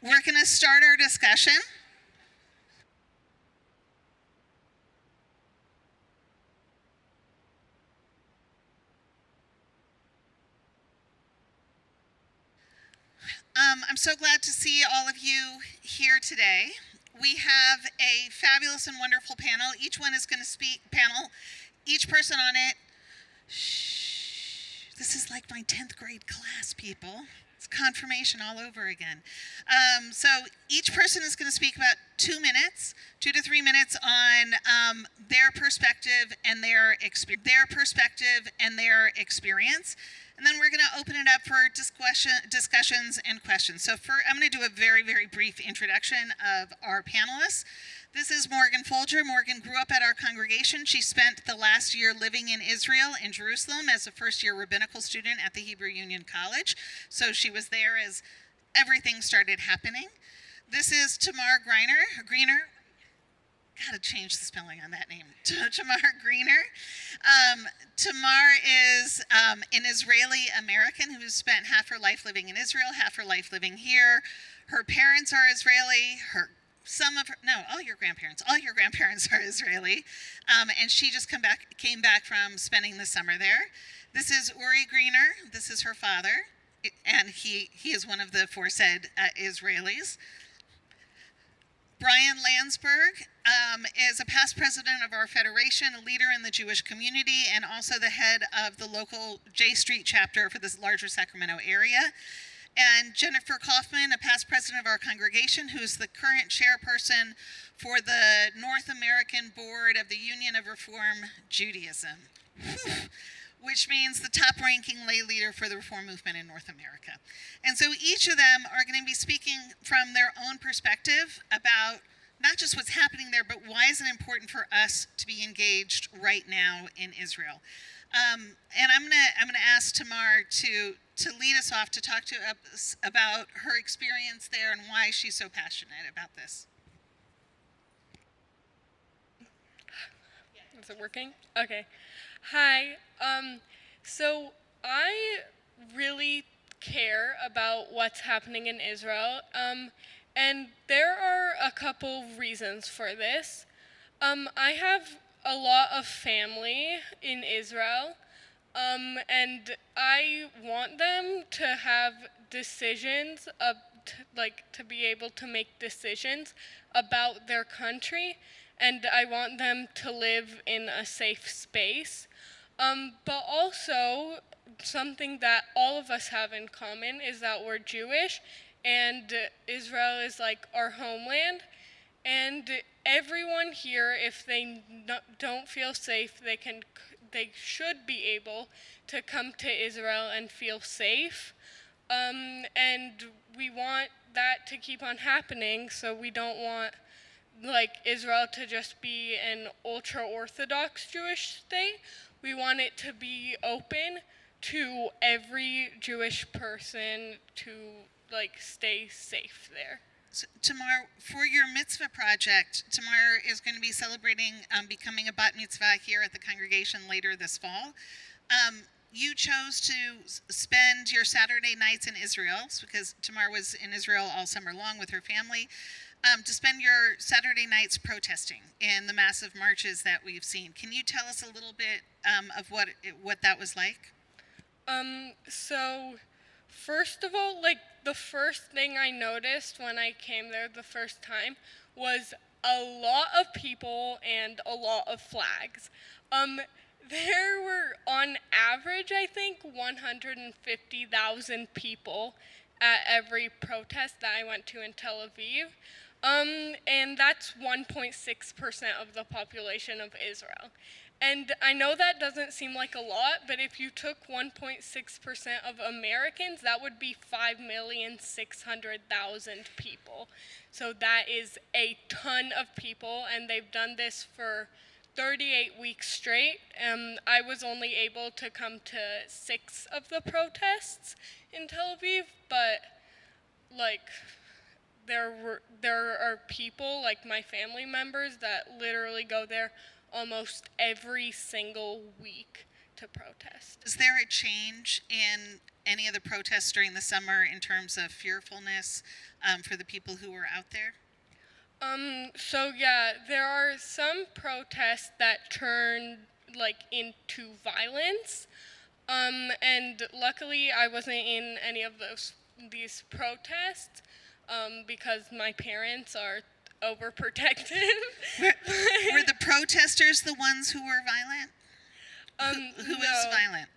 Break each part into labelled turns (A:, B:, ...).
A: We're going to start our discussion. I'm so glad to see all of you here today. We have a fabulous and wonderful panel. Each one is going to speak, each person on it. Shh. This is like my 10th grade class, people. It's confirmation all over again. So each person is going to speak about 2 minutes, 2 to 3 minutes on their perspective and their experience. And then we're going to open it up for discussions and questions. So I'm going to do a very, very brief introduction of our panelists. This is Morgan Folger. Morgan grew up at our congregation. She spent the last year living in Israel, in Jerusalem, as a first-year rabbinical student at the Hebrew Union College. So she was there as everything started happening. This is Tamar Greener. Gotta change the spelling on that name. Tamar Greener. Tamar is an Israeli American who spent half her life living in Israel, half her life living here. Her parents are Israeli. All your grandparents are Israeli. And she just came back from spending the summer there. This is Uri Greener. This is her father. And he is one of the aforesaid Israelis. Brian Landsberg is a past president of our federation, a leader in the Jewish community, and also the head of the local J Street chapter for this larger Sacramento area. And Jennifer Kaufman, a past president of our congregation, who's the current chairperson for the North American Board of the Union of Reform Judaism. Whew. Which means the top-ranking lay leader for the reform movement in North America. And so each of them are going to be speaking from their own perspective about not just what's happening there, but why is it important for us to be engaged right now in Israel. And I'm gonna ask Tamar to lead us off to talk to us about her experience there and why she's so passionate about this.
B: Is it working? Okay. Hi. So I really care about what's happening in Israel, and there are a couple reasons for this. I have a lot of family in Israel, and I want them to have decisions, to be able to make decisions about their country, and I want them to live in a safe space. But also, something that all of us have in common is that we're Jewish, and Israel is like our homeland. And everyone here, if they don't feel safe, they should be able to come to Israel and feel safe. And we want that to keep on happening, so we don't want Israel to just be an ultra-Orthodox Jewish state. We want it to be open to every Jewish person to stay safe there.
A: So, Tamar, for your mitzvah project, Tamar is going to be celebrating becoming a bat mitzvah here at the congregation later this fall. You chose to spend your Saturday nights in Israel because Tamar was in Israel all summer long with her family. To spend your Saturday nights protesting in the massive marches that we've seen. Can you tell us a little bit of what that was like?
B: So first of all, the first thing I noticed when I came there the first time was a lot of people and a lot of flags. There were, on average, I think, 150,000 people at every protest that I went to in Tel Aviv. And that's 1.6% of the population of Israel. And I know that doesn't seem like a lot, but if you took 1.6% of Americans, that would be 5,600,000 people. So that is a ton of people, and they've done this for 38 weeks straight. I was only able to come to 6 of the protests in Tel Aviv, but there are people, like my family members, that literally go there almost every single week to protest.
A: Was there a change in any of the protests during the summer in terms of fearfulness for the people who were out there?
B: So yeah, there are some protests that turn like into violence. And luckily I wasn't in any of these protests, because my parents are overprotective.
A: Were the protesters the ones who were violent? Who is
B: No.
A: violent?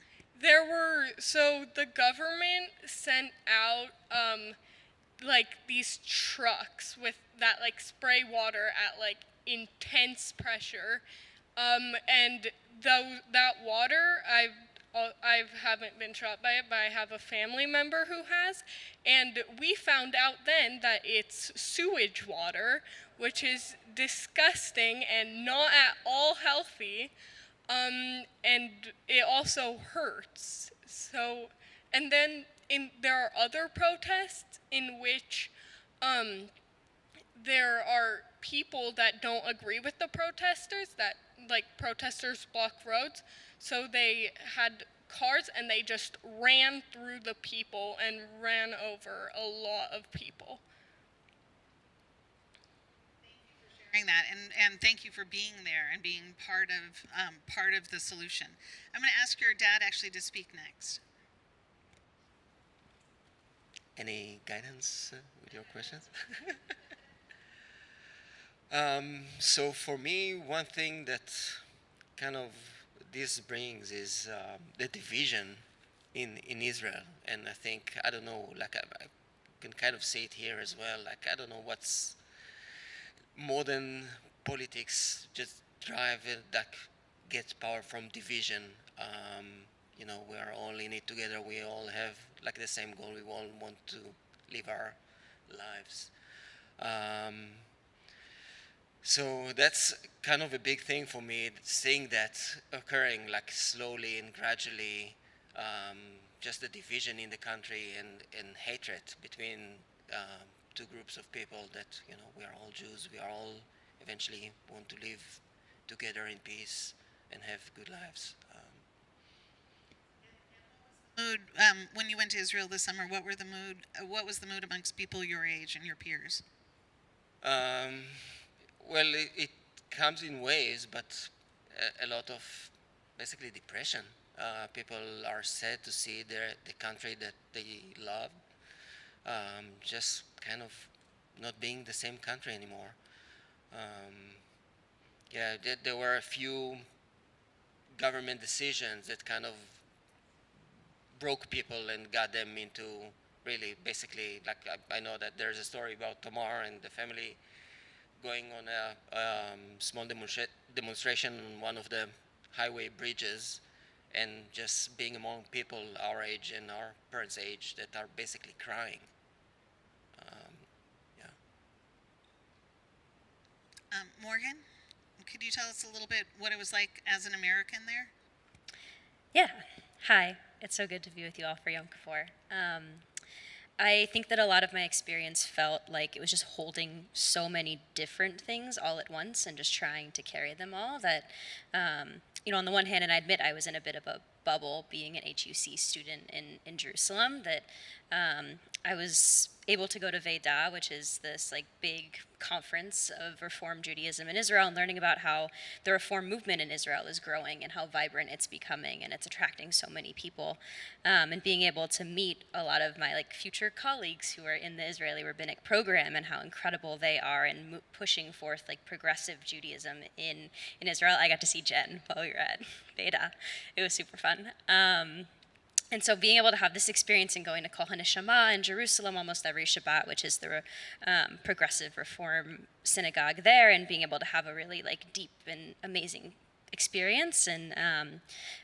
B: So the government sent out like these trucks with that like spray water at like intense pressure, and that water I haven't been shot by it, but I have a family member who has, and we found out then that it's sewage water, which is disgusting and not at all healthy, and it also hurts. So, and then there are other protests in which there are people that don't agree with the protesters, that like protesters block roads, so they had cars and they just ran through the people and ran over a lot of people.
A: Sharing that, and thank you for being there and being part of the solution. I'm going to ask your dad actually to speak next.
C: Any guidance with your questions? So for me, one thing that kind of this brings is the division in Israel, and I think I don't know, like I can kind of see it here as well. Like I don't know what's modern politics just drive it that gets power from division. We are all in it together. We all have like the same goal. We all want to live our lives. So that's kind of a big thing for me, seeing that occurring like slowly and gradually, just the division in the country and hatred between two groups of people that, we are all Jews, we are all eventually want to live together in peace and have good lives.
A: Mood when you went to Israel this summer. What were the mood? What was the mood amongst people your age and your peers?
C: Um, well, it comes in waves, but a lot of basically depression. People are sad to see the country that they love just kind of not being the same country anymore. Yeah, there were a few government decisions that kind of broke people and got them into really basically, like I know that there's a story about Tamar and the family going on a small demonstration on one of the highway bridges and just being among people our age and our parents' age that are basically crying. Yeah.
A: Morgan, could you tell us a little bit what it was like as an American there?
D: Yeah. Hi. It's so good to be with you all for Yom Kippur. I think that a lot of my experience felt like it was just holding so many different things all at once and just trying to carry them all that, on the one hand, and I admit I was in a bit of a bubble being an HUC student in Jerusalem, that I was able to go to Veda, which is this like big conference of Reform Judaism in Israel, and learning about how the Reform movement in Israel is growing and how vibrant it's becoming, and it's attracting so many people, and being able to meet a lot of my like future colleagues who are in the Israeli rabbinic program and how incredible they are in pushing forth like progressive Judaism in Israel. I got to see Jen while we were at Veda. It was super fun. And so being able to have this experience and going to Kol HaNeshama in Jerusalem almost every Shabbat, which is the progressive reform synagogue there, and being able to have a really like deep and amazing experience. And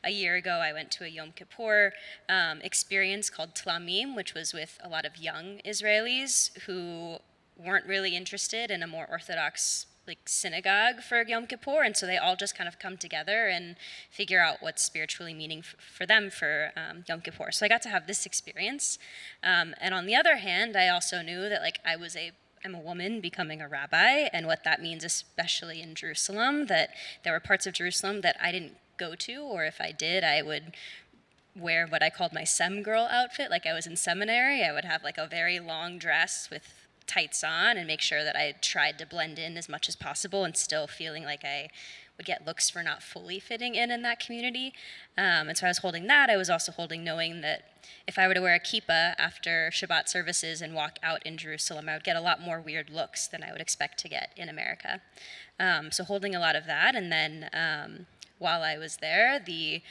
D: a year ago, I went to a Yom Kippur experience called Tlamim, which was with a lot of young Israelis who weren't really interested in a more orthodox like synagogue for Yom Kippur, and so they all just kind of come together and figure out what's spiritually meaning for them for Yom Kippur. So I got to have this experience, and on the other hand, I also knew that like I'm a woman becoming a rabbi, and what that means, especially in Jerusalem, that there were parts of Jerusalem that I didn't go to, or if I did, I would wear what I called my sem girl outfit. Like I was in seminary, I would have like a very long dress with tights on and make sure that I tried to blend in as much as possible and still feeling like I would get looks for not fully fitting in that community. And so I was holding that. I was also holding knowing that if I were to wear a kippah after Shabbat services and walk out in Jerusalem, I would get a lot more weird looks than I would expect to get in America. So holding a lot of that. And then while I was there, the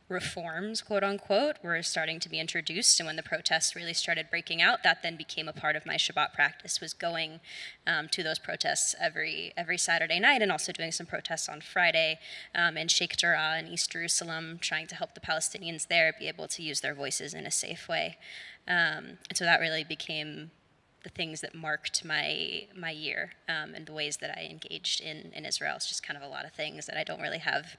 D: reforms, quote unquote, were starting to be introduced. And when the protests really started breaking out, that then became a part of my Shabbat practice, was going to those protests every Saturday night, and also doing some protests on Friday in Sheikh Jarrah in East Jerusalem, trying to help the Palestinians there be able to use their voices in a safe way. And so that really became the things that marked my year, and the ways that I engaged in Israel. It's just kind of a lot of things that I don't really have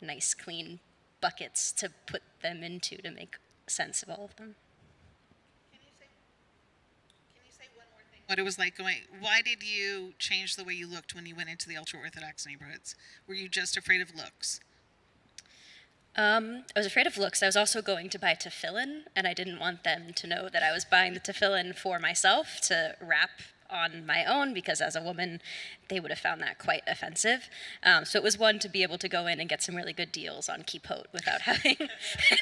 D: nice, clean buckets to put them into to make sense of all of them.
A: Can you say one more thing? What it was like going? Why did you change the way you looked when you went into the ultra-Orthodox neighborhoods? Were you just afraid of looks?
D: I was afraid of looks. I was also going to buy tefillin, and I didn't want them to know that I was buying the tefillin for myself to wrap on my own, because as a woman, they would have found that quite offensive. So it was one to be able to go in and get some really good deals on kippot without having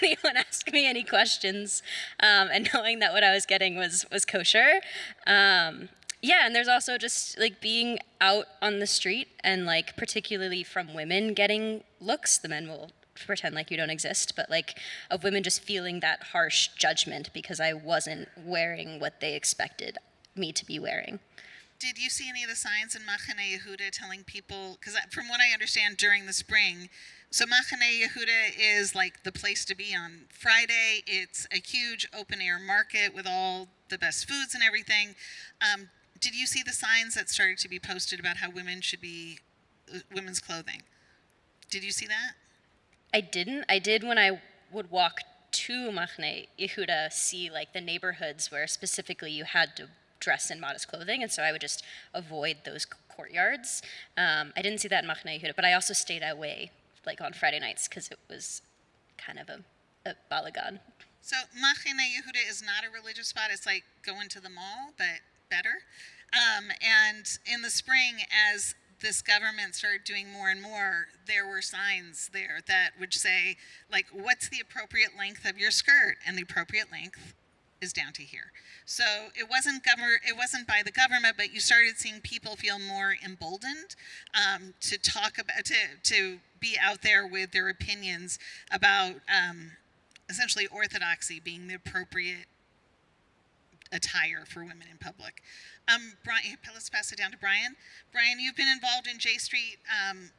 D: anyone ask me any questions, and knowing that what I was getting was kosher. Yeah, and there's also just like being out on the street and like particularly from women getting looks. The men will pretend like you don't exist, but like of women just feeling that harsh judgment because I wasn't wearing what they expected me to be wearing.
A: Did you see any of the signs in Machane Yehuda telling people, because from what I understand during the spring, so Machane Yehuda is like the place to be on Friday. It's a huge open air market with all the best foods and everything. Did you see the signs that started to be posted about how women should be, women's clothing? Did you see that?
D: I didn't. I did when I would walk to Machne Yehuda, see like the neighborhoods where specifically you had to dress in modest clothing, and so I would just avoid those courtyards. I didn't see that in Machne Yehuda, but I also stayed away like on Friday nights because it was kind of a balagan.
A: So Machane Yehuda is not a religious spot. It's like going to the mall, but better. And in the spring, as this government started doing more and more, there were signs there that would say, like, what's the appropriate length of your skirt? And the appropriate length is down to here. So it wasn't by the government, but you started seeing people feel more emboldened to talk about, to be out there with their opinions about essentially orthodoxy being the appropriate attire for women in public. Brian, let's pass it down to Brian. Brian, you've been involved in J Street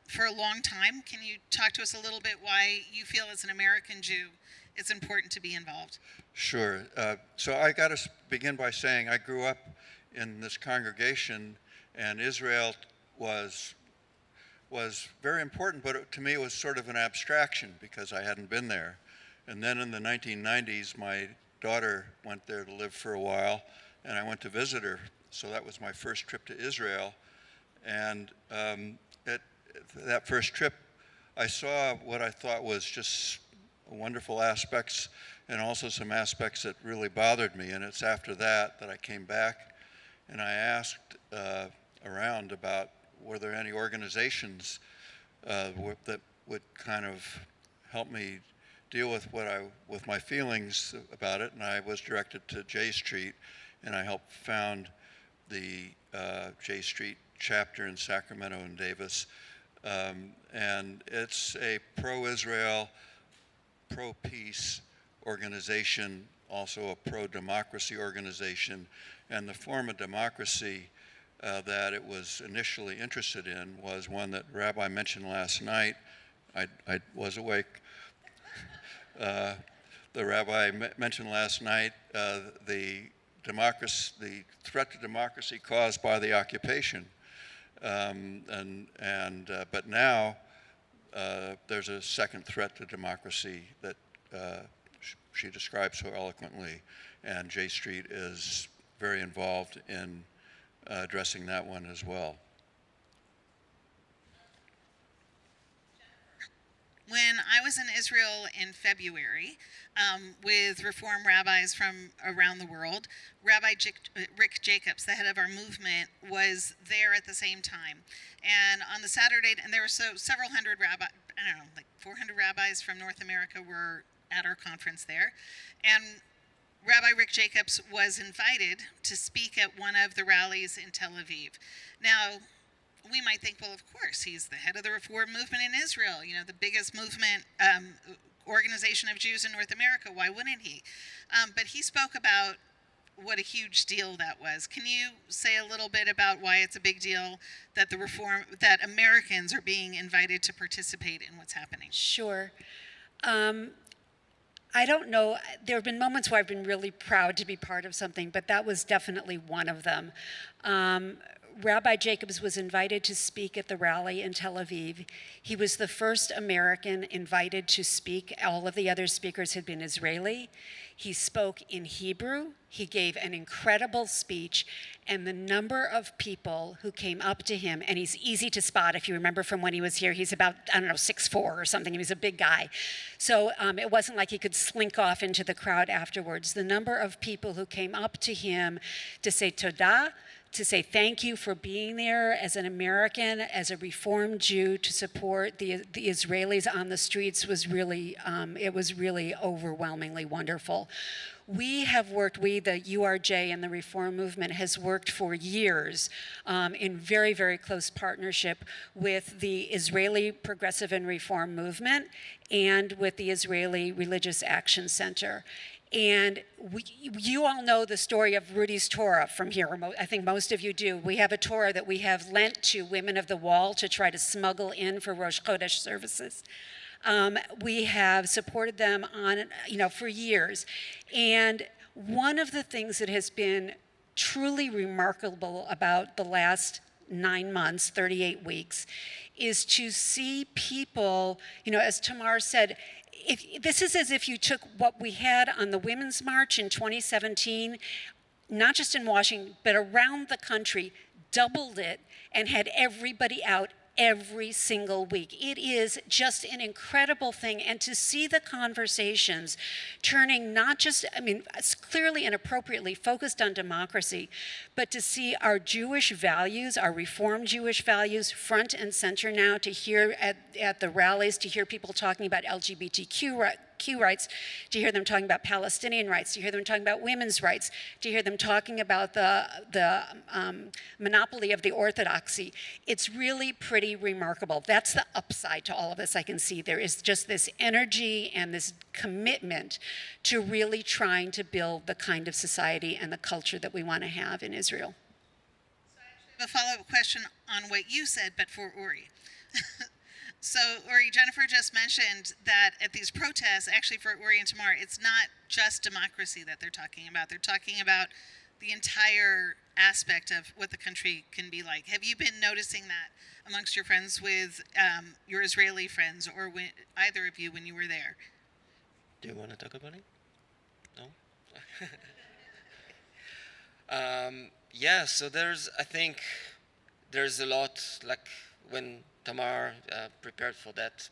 A: for a long time. Can you talk to us a little bit why you feel as an American Jew it's important to be involved?
E: Sure. So I got to begin by saying I grew up in this congregation, and Israel was very important, but to me it was sort of an abstraction because I hadn't been there. And then in the 1990s, my daughter went there to live for a while, and I went to visit her. So that was my first trip to Israel. And that first trip, I saw what I thought was just wonderful aspects and also some aspects that really bothered me. And it's after that I came back and I asked around about were there any organizations that would kind of help me deal with my feelings about it, and I was directed to J Street, and I helped found the J Street chapter in Sacramento and Davis, and it's a pro-Israel, pro-peace organization, also a pro-democracy organization, and the form of democracy that it was initially interested in was one that Rabbi mentioned last night. I was awake. The rabbi mentioned last night the threat to democracy caused by the occupation, but now there's a second threat to democracy that she describes so eloquently, and J Street is very involved in addressing that one as well.
A: When I was in Israel in February with Reform rabbis from around the world, Rick Jacobs, the head of our movement, was there at the same time. And on the Saturday, and there were several hundred rabbis, I don't know, like 400 rabbis from North America were at our conference there. And Rabbi Rick Jacobs was invited to speak at one of the rallies in Tel Aviv. Now, we might think, well, of course, he's the head of the Reform movement in Israel, you know, the biggest movement, organization of Jews in North America. Why wouldn't he? But he spoke about what a huge deal that was. Can you say a little bit about why it's a big deal that that Americans are being invited to participate in what's happening?
F: Sure. I don't know. There have been moments where I've been really proud to be part of something, but that was definitely one of them. Rabbi Jacobs was invited to speak at the rally in Tel Aviv. He was the first American invited to speak. All of the other speakers had been Israeli. He spoke in Hebrew. He gave an incredible speech, and the number of people who came up to him, and he's easy to spot if you remember from when he was here. He's about, 6'4" or something. He was a big guy. So it wasn't like he could slink off into the crowd afterwards. The number of people who came up to him to say todah, to say thank you for being there as an American, as a Reformed Jew, to support the Israelis on the streets was really, it was really overwhelmingly wonderful. We have worked, the URJ and the Reform Movement has worked for years in very, very close partnership with the Israeli Progressive and Reform Movement and with the Israeli Religious Action Center. And you all know the story of Rudy's Torah from here. I think most of you do. We have a Torah that we have lent to Women of the Wall to try to smuggle in for Rosh Chodesh services. We have supported them on, for years. And one of the things that has been truly remarkable about the last 9 months, 38 weeks, is to see people, as Tamar said, this is as if you took what we had on the Women's March in 2017, not just in Washington, but around the country, doubled it, and had everybody out every single week. It is just an incredible thing. And to see the conversations turning not just, it's clearly and appropriately focused on democracy, but to see our Jewish values, our Reformed Jewish values front and center now, to hear at the rallies, to hear people talking about LGBTQ rights, to hear them talking about Palestinian rights, to hear them talking about women's rights, to hear them talking about the monopoly of the orthodoxy. It's really pretty remarkable. That's the upside to all of this I can see. There is just this energy and this commitment to really trying to build the kind of society and the culture that we want to have in Israel.
A: So I actually have a follow-up question on what you said, but for Uri. So, Uri, Jennifer just mentioned that at these protests, actually for Uri and Tamar, it's not just democracy that they're talking about. They're talking about the entire aspect of what the country can be like. Have you been noticing that amongst your friends with your Israeli friends, or either of you when you were there?
C: Do you want to talk about it? No? Yeah, so I think there's a lot, like when Tamar prepared for this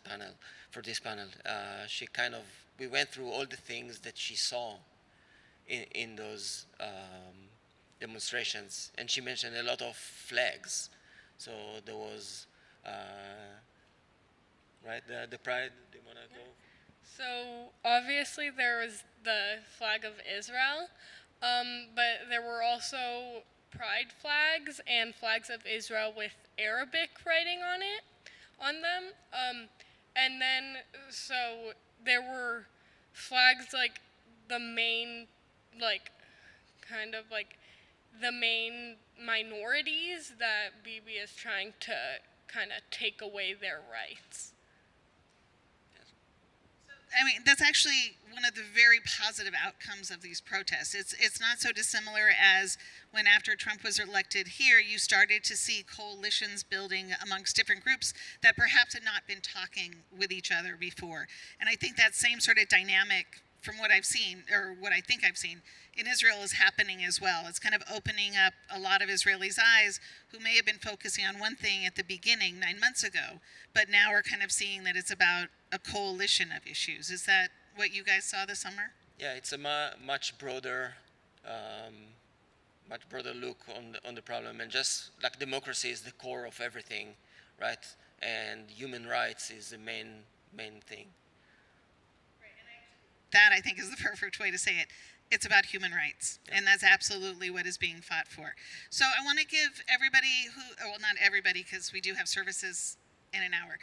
C: panel, we went through all the things that she saw in those demonstrations, and she mentioned a lot of flags. So there was, right, the pride, do you want to go?
B: So obviously there was the flag of Israel, but there were also pride flags and flags of Israel with Arabic writing on them. And then, so there were flags like the main, the main minorities that Bibi is trying to kind of take away their rights.
A: That's actually one of the very positive outcomes of these protests. It's not so dissimilar as when after Trump was elected here, you started to see coalitions building amongst different groups that perhaps had not been talking with each other before. And I think that same sort of dynamic from what I've seen, or what I think I've seen, in Israel is happening as well. It's kind of opening up a lot of Israelis' eyes who may have been focusing on one thing at the beginning 9 months ago, but now are kind of seeing that it's about a coalition of issues. Is that what you guys saw this summer?
C: Yeah, it's a um, much broader look on the problem, and just like democracy is the core of everything, right? And human rights is the main thing.
A: That, I think, is the perfect way to say it. It's about human rights, and that's absolutely what is being fought for. So I want to give everybody who, well, not everybody, because we do have services in an hour,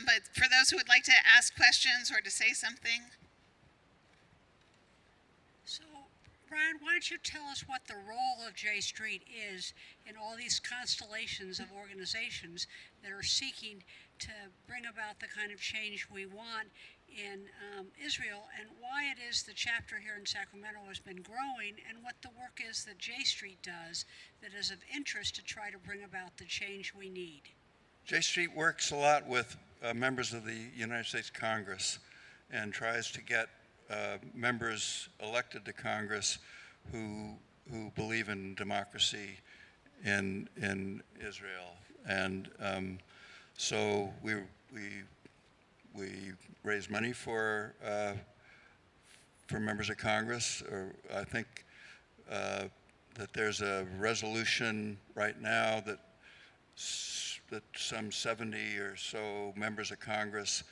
A: but for those who would like to ask questions or to say something.
G: So, Ryan, why don't you tell us what the role of J Street is in all these constellations of organizations that are seeking to bring about the kind of change we want in Israel, and why it is the chapter here in Sacramento has been growing, and what the work is that J Street does that is of interest to try to bring about the change we need.
E: J Street works a lot with members of the United States Congress and tries to get members elected to Congress who believe in democracy in Israel, and so we raise money for members of Congress. Or I think that there's a resolution right now that some 70 or so members of Congress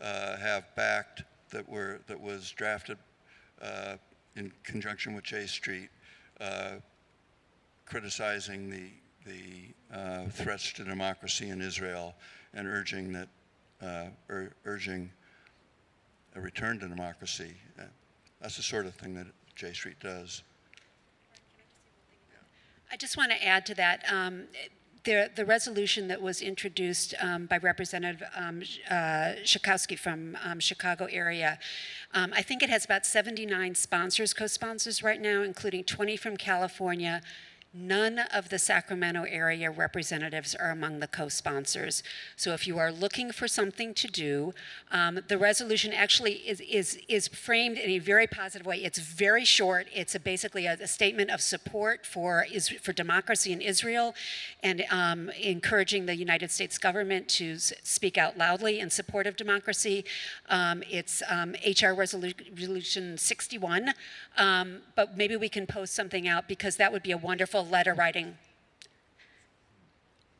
E: have backed, that was drafted in conjunction with J Street, criticizing the threats to democracy in Israel and urging a return to democracy. That's the sort of thing that J Street does.
F: I just want to add to that. The resolution that was introduced by Representative Schakowsky from Chicago area, I think it has about 79 sponsors, co-sponsors right now, including 20 from California. None of the Sacramento area representatives are among the co-sponsors. So if you are looking for something to do, the resolution actually is framed in a very positive way. It's very short. It's basically a statement of support for democracy in Israel, and encouraging the United States government to speak out loudly in support of democracy. It's HR Resolution 61, but maybe we can post something out, because that would be a wonderful letter writing.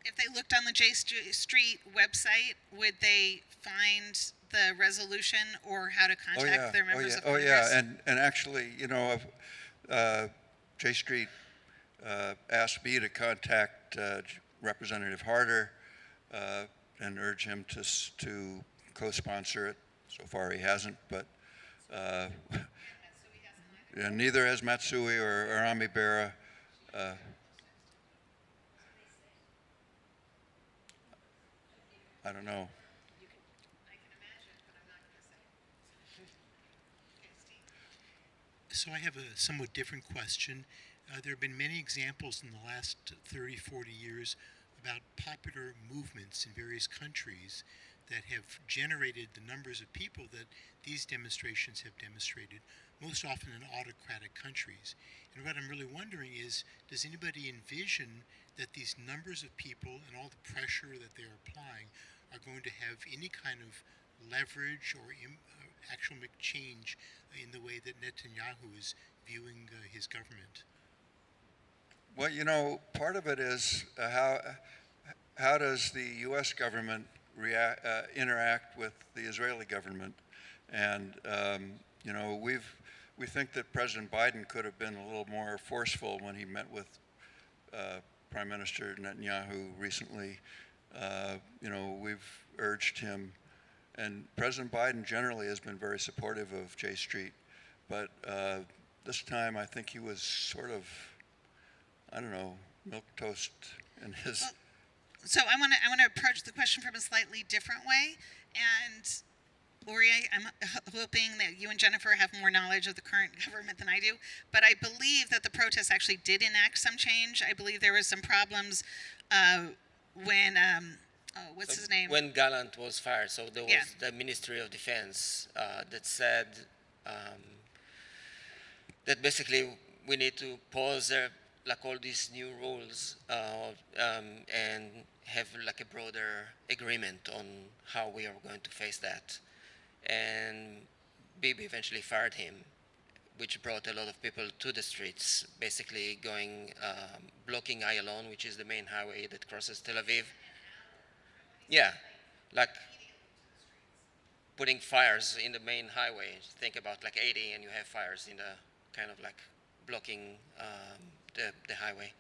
A: If they looked on the J Street website, would they find the resolution or how to contact their members of Congress?
E: Oh yeah, and actually, J Street asked me to contact Representative Harder and urge him to co-sponsor it. So far he hasn't, but and neither has Matsui or Ami Bera. I don't know.
H: So I have a somewhat different question. There have been many examples in the last 30, 40 years about popular movements in various countries that have generated the numbers of people that these demonstrations have demonstrated, most often in autocratic countries. And what I'm really wondering is, does anybody envision that these numbers of people and all the pressure that they're applying are going to have any kind of leverage or actual change in the way that Netanyahu is viewing his government?
E: Well, part of it is how does the U.S. government interact with the Israeli government, and we think that President Biden could have been a little more forceful when he met with Prime Minister Netanyahu recently. We've urged him, and President Biden generally has been very supportive of J Street, but this time I think he was sort of, I don't know, milquetoast in his.
A: Well, so I want to approach the question from a slightly different way, and Lori, I'm hoping that you and Jennifer have more knowledge of the current government than I do, but I believe that the protests actually did enact some change. I believe there was some problems when, what's his name?
C: When Gallant was fired, so there was the Ministry of Defense that said that basically we need to pause like all these new rules and have like a broader agreement on how we are going to face that. And Bibi eventually fired him, which brought a lot of people to the streets, basically going, blocking Ayalon, which is the main highway that crosses Tel Aviv. Yeah, like putting fires in the main highway. Think about like 80 and you have fires in the kind of like blocking the highway.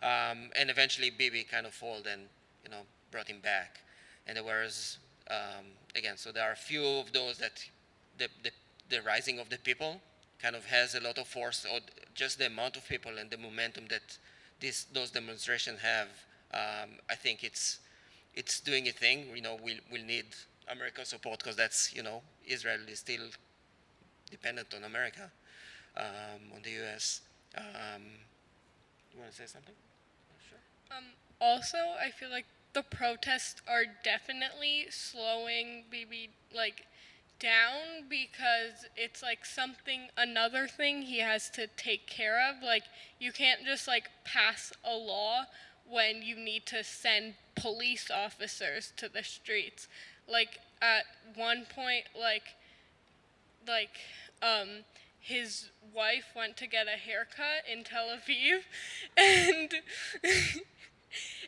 C: And eventually Bibi kind of folded and, brought him back. And there was, again, so there are a few of those that the rising of the people kind of has a lot of force, or just the amount of people and the momentum that those demonstrations have. I think it's doing a thing. We'll need America's support because that's, Israel is still dependent on America, on the U.S. You want to say something? Sure.
B: Also, I feel like the protests are definitely slowing Bibi down, because it's like another thing he has to take care of. Like, you can't just pass a law when you need to send police officers to the streets. Like, at one point, like his wife went to get a haircut in Tel Aviv, and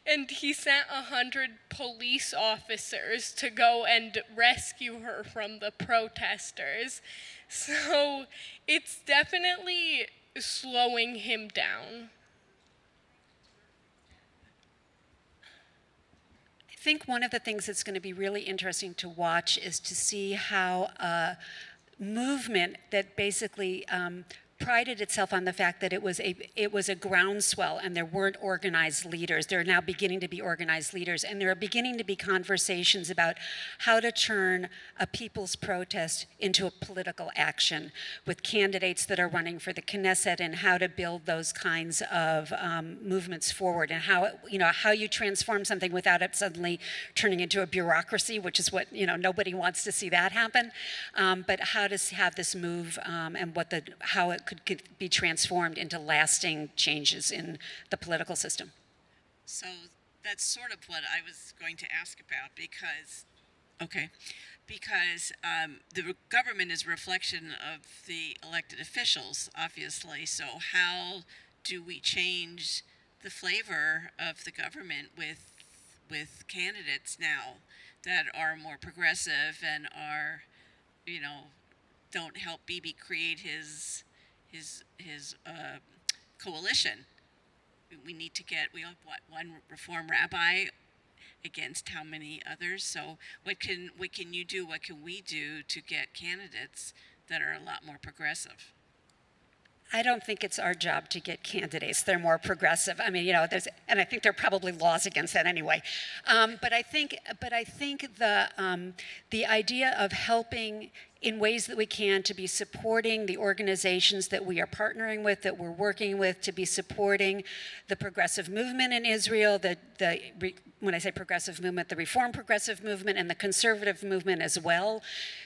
B: and he sent 100 police officers to go and rescue her from the protesters. So it's definitely slowing him down.
F: I think one of the things that's going to be really interesting to watch is to see how a movement that basically prided itself on the fact that it was a groundswell and there weren't organized leaders. There are now beginning to be organized leaders, and there are beginning to be conversations about how to turn a people's protest into a political action with candidates that are running for the Knesset, and how to build those kinds of movements forward, and how you transform something without it suddenly turning into a bureaucracy, which is what nobody wants to see that happen. But how to have this move and how it could be transformed into lasting changes in the political system.
I: So that's sort of what I was going to ask about, because the government is a reflection of the elected officials, obviously. So how do we change the flavor of the government with candidates now that are more progressive and are, don't help Bibi create his coalition? We have one reform rabbi against how many others? So what can you do? What can we do to get candidates that are a lot more progressive?
F: I don't think it's our job to get candidates. They're more progressive. I mean, and I think there are probably laws against that anyway. But I think the idea of helping in ways that we can to be supporting the organizations that we are partnering with, that we're working with, to be supporting the progressive movement in Israel, when I say progressive movement, the reform progressive movement and the conservative movement as well,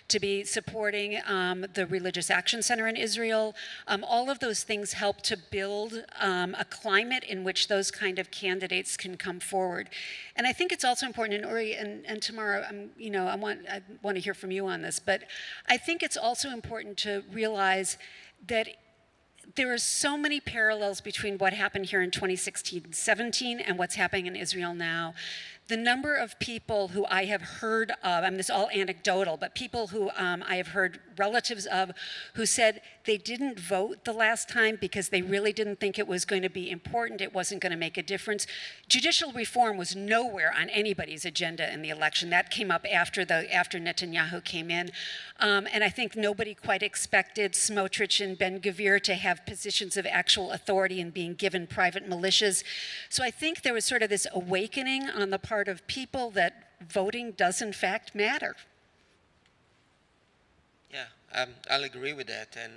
F: to be supporting the Religious Action Center in Israel. All of those things help to build a climate in which those kind of candidates can come forward. And I think it's also important, and Uri and Tamara, I want to hear from you on this, but I think it's also important to realize that there are so many parallels between what happened here in 2016-17 and what's happening in Israel now. The number of people who I have heard of, this is all anecdotal, but people who I have heard relatives of who said they didn't vote the last time because they really didn't think it was going to be important, it wasn't going to make a difference. Judicial reform was nowhere on anybody's agenda in the election. That came up after Netanyahu came in. And I think nobody quite expected Smotrich and Ben-Gvir to have positions of actual authority and being given private militias. So I think there was sort of this awakening on the part of people that voting does in fact matter.
C: Yeah, I'll agree with that. And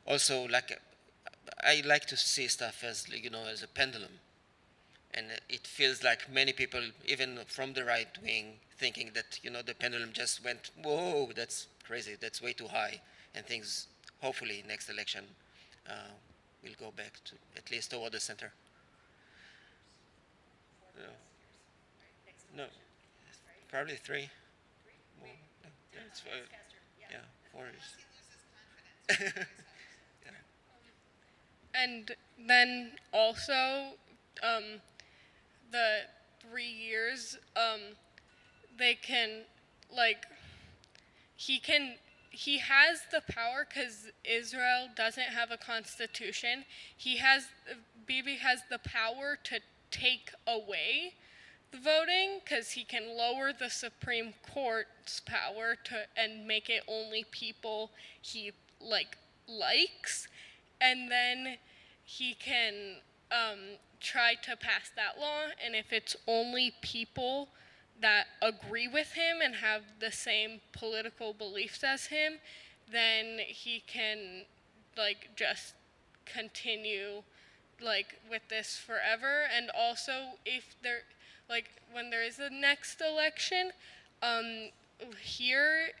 C: also, I like to see stuff as as a pendulum. And it feels like many people, even from the right wing, thinking that the pendulum just went, whoa, that's crazy, that's way too high, and things hopefully next election we'll go back to at least toward the center. Yeah. No, probably three. Well, yeah, it's four, yeah, 4 years. Yeah.
B: And then also, um, the 3 years, they can, like, he can, he has the power because Israel doesn't have a constitution. Bibi has the power to take away the voting because he can lower the Supreme Court's power to and make it only people he likes, and then he can try to pass that law, and if it's only people that agree with him and have the same political beliefs as him, then he can just continue with this forever. And also, if there when there is a next election, um here,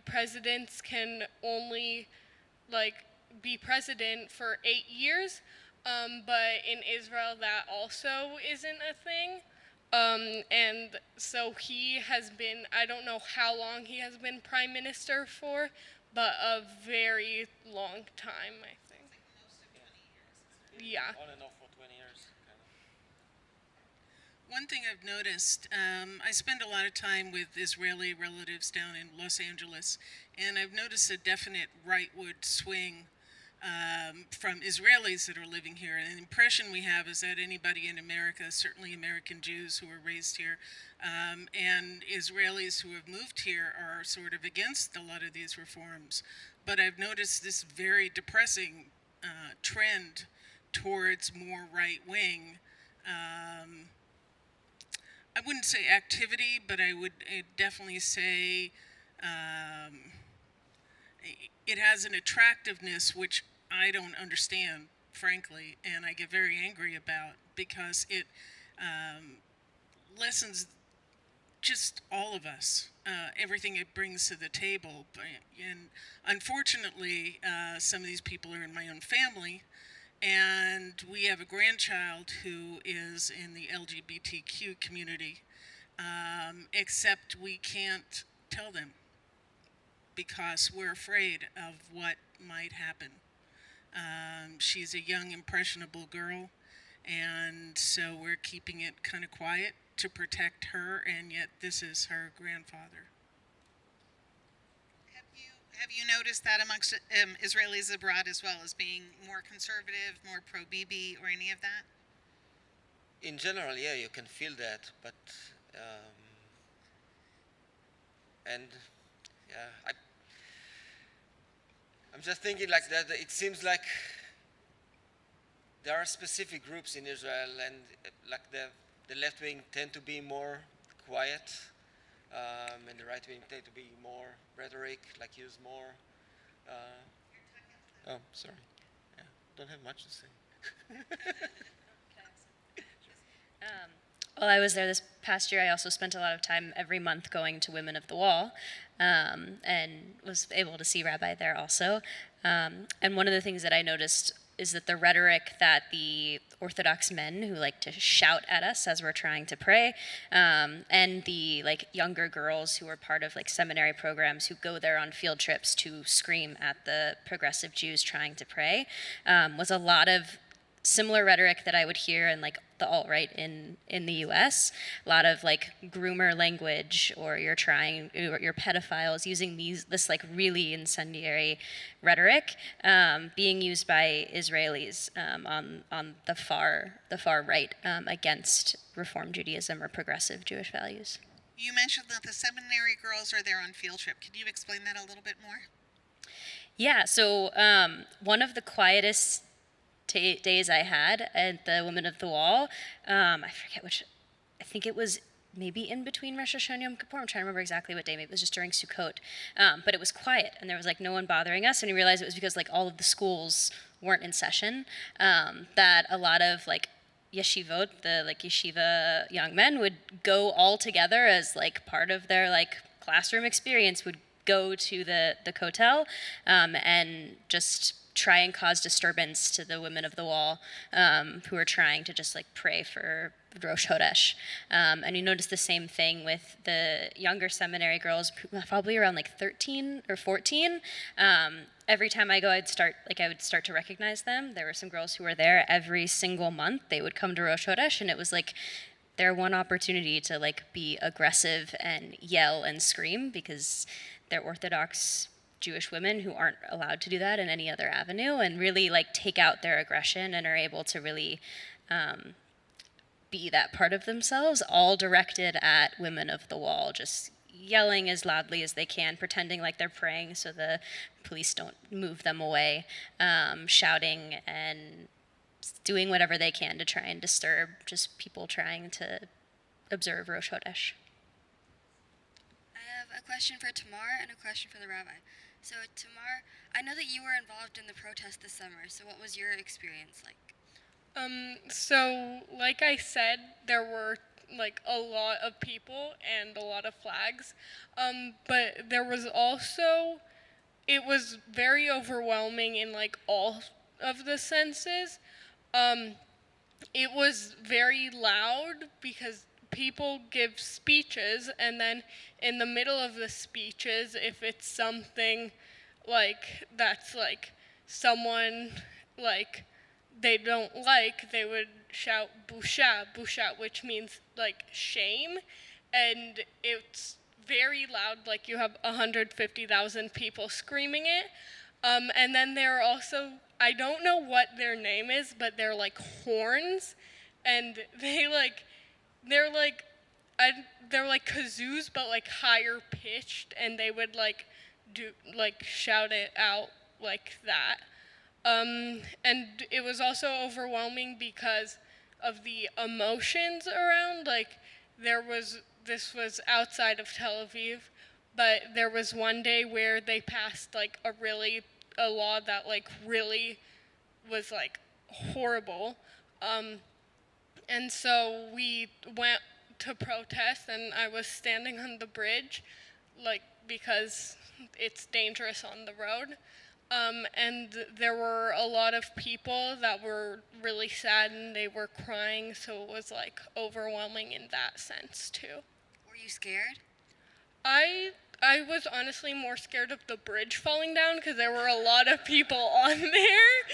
B: presidents can only like be president for 8 years, but in Israel that also isn't a thing. And so he has been, I don't know how long he has been prime minister for, but a very long time, I think. Yeah.
C: On and off for 20 years.
I: One thing I've noticed, I spend a lot of time with Israeli relatives down in Los Angeles, and I've noticed a definite rightward swing from Israelis that are living here. And the impression we have is that anybody in America, certainly American Jews who were raised here, and Israelis who have moved here are sort of against a lot of these reforms. But I've noticed this very depressing trend towards more right-wing, I wouldn't say activity, but I would definitely say it has an attractiveness which I don't understand, frankly, and I get very angry about because it lessens just all of us, everything it brings to the table. And unfortunately, some of these people are in my own family, and we have a grandchild who is in the LGBTQ community, except we can't tell them because we're afraid of what might happen. She's a young, impressionable girl, and so we're keeping it kind of quiet to protect her, and yet this is her grandfather.
A: Have you noticed that amongst Israelis abroad as well, as being more conservative, more pro-Bibi, or any of that?
C: In general, yeah, you can feel that, but and yeah, I'm just thinking like that. It seems like there are specific groups in Israel, and like the left wing tend to be more quiet, and the right wing tend to be more rhetoric, like use more. Oh, sorry. Yeah, don't have much to say.
D: While I was there this past year, I also spent a lot of time every month going to Women of the Wall, and was able to see Rabbi there also. And one of the things that I noticed is that the rhetoric that the Orthodox men who like to shout at us as we're trying to pray, and the younger girls who are part of seminary programs who go there on field trips to scream at the progressive Jews trying to pray, was a lot of similar rhetoric that I would hear in the alt-right in the US. A lot of groomer language, or you're pedophiles, using this really incendiary rhetoric, being used by Israelis on the far right, against Reform Judaism or progressive Jewish values.
A: You mentioned that the seminary girls are there on field trip. Could you explain that a little bit more?
D: Yeah, so one of the quietest days I had at the Women of the Wall, I forget which, I think it was maybe in between Rosh Hashanah and Yom Kippur. I'm trying to remember exactly what day. Maybe it was just during Sukkot. But it was quiet, and there was no one bothering us, and we realized it was because all of the schools weren't in session, that a lot of yeshivot, the yeshiva young men, would go all together as part of their classroom experience, would go to the kotel, and just try and cause disturbance to the women of the wall, who are trying to just like pray for Rosh Hodesh. And you notice the same thing with the younger seminary girls, probably around like 13 or 14. Every time I go, I would start to recognize them. There were some girls who were there every single month. They would come to Rosh Hodesh, and it was like their one opportunity to like be aggressive and yell and scream, because they're Orthodox Jewish women who aren't allowed to do that in any other avenue, and really like take out their aggression and are able to really be that part of themselves, all directed at women of the wall, just yelling as loudly as they can, pretending like they're praying so the police don't move them away, shouting and doing whatever they can to try and disturb just people trying to observe Rosh Hodesh.
J: I have a question for Tamar and a question for the rabbi. So Tamar, I know that you were involved in the protest this summer, so what was your experience like?
B: So like I said, there were like a lot of people and a lot of flags, but there was also, it was very overwhelming in like all of the senses. It was very loud because people give speeches, and then in the middle of the speeches, if it's something like that's like someone like they don't like, they would shout busha, busha, which means like shame, and it's very loud, like you have 150,000 people screaming it. And then there are also, I don't know what their name is, but they're like horns, and they're like, I, they're like kazoos, but like higher pitched, and they would like shout it out like that. And it was also overwhelming because of the emotions around. Like this was outside of Tel Aviv, but there was one day where they passed like a law that like really was like horrible. And so we went to protest, and I was standing on the bridge, like because it's dangerous on the road. And there were a lot of people that were really sad, and they were crying, so it was like overwhelming in that sense too.
J: Were you scared?
B: I I was honestly more scared of the bridge falling down because there were a lot of people on there.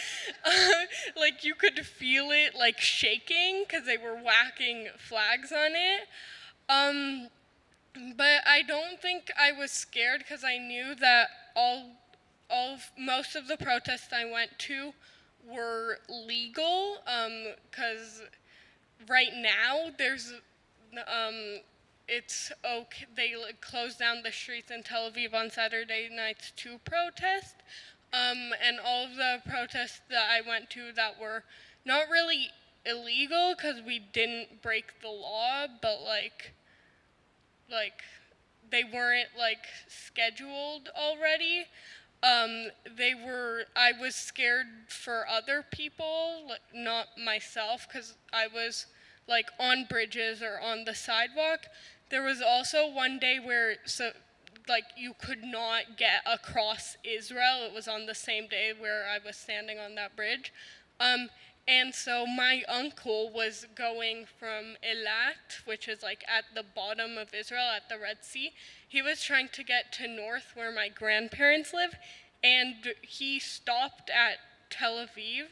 B: Like you could feel it like shaking because they were whacking flags on it. But I don't think I was scared because I knew that most of the protests I went to were legal. Because right now it's okay. They closed down the streets in Tel Aviv on Saturday nights to protest. And all of the protests that I went to that were not really illegal because we didn't break the law, but like they weren't like scheduled already. I was scared for other people, like, not myself, because I was like on bridges or on the sidewalk. There was also one day where like you could not get across Israel. It was on the same day where I was standing on that bridge. And so my uncle was going from Eilat, which is like at the bottom of Israel at the Red Sea. He was trying to get to north where my grandparents live, and he stopped at Tel Aviv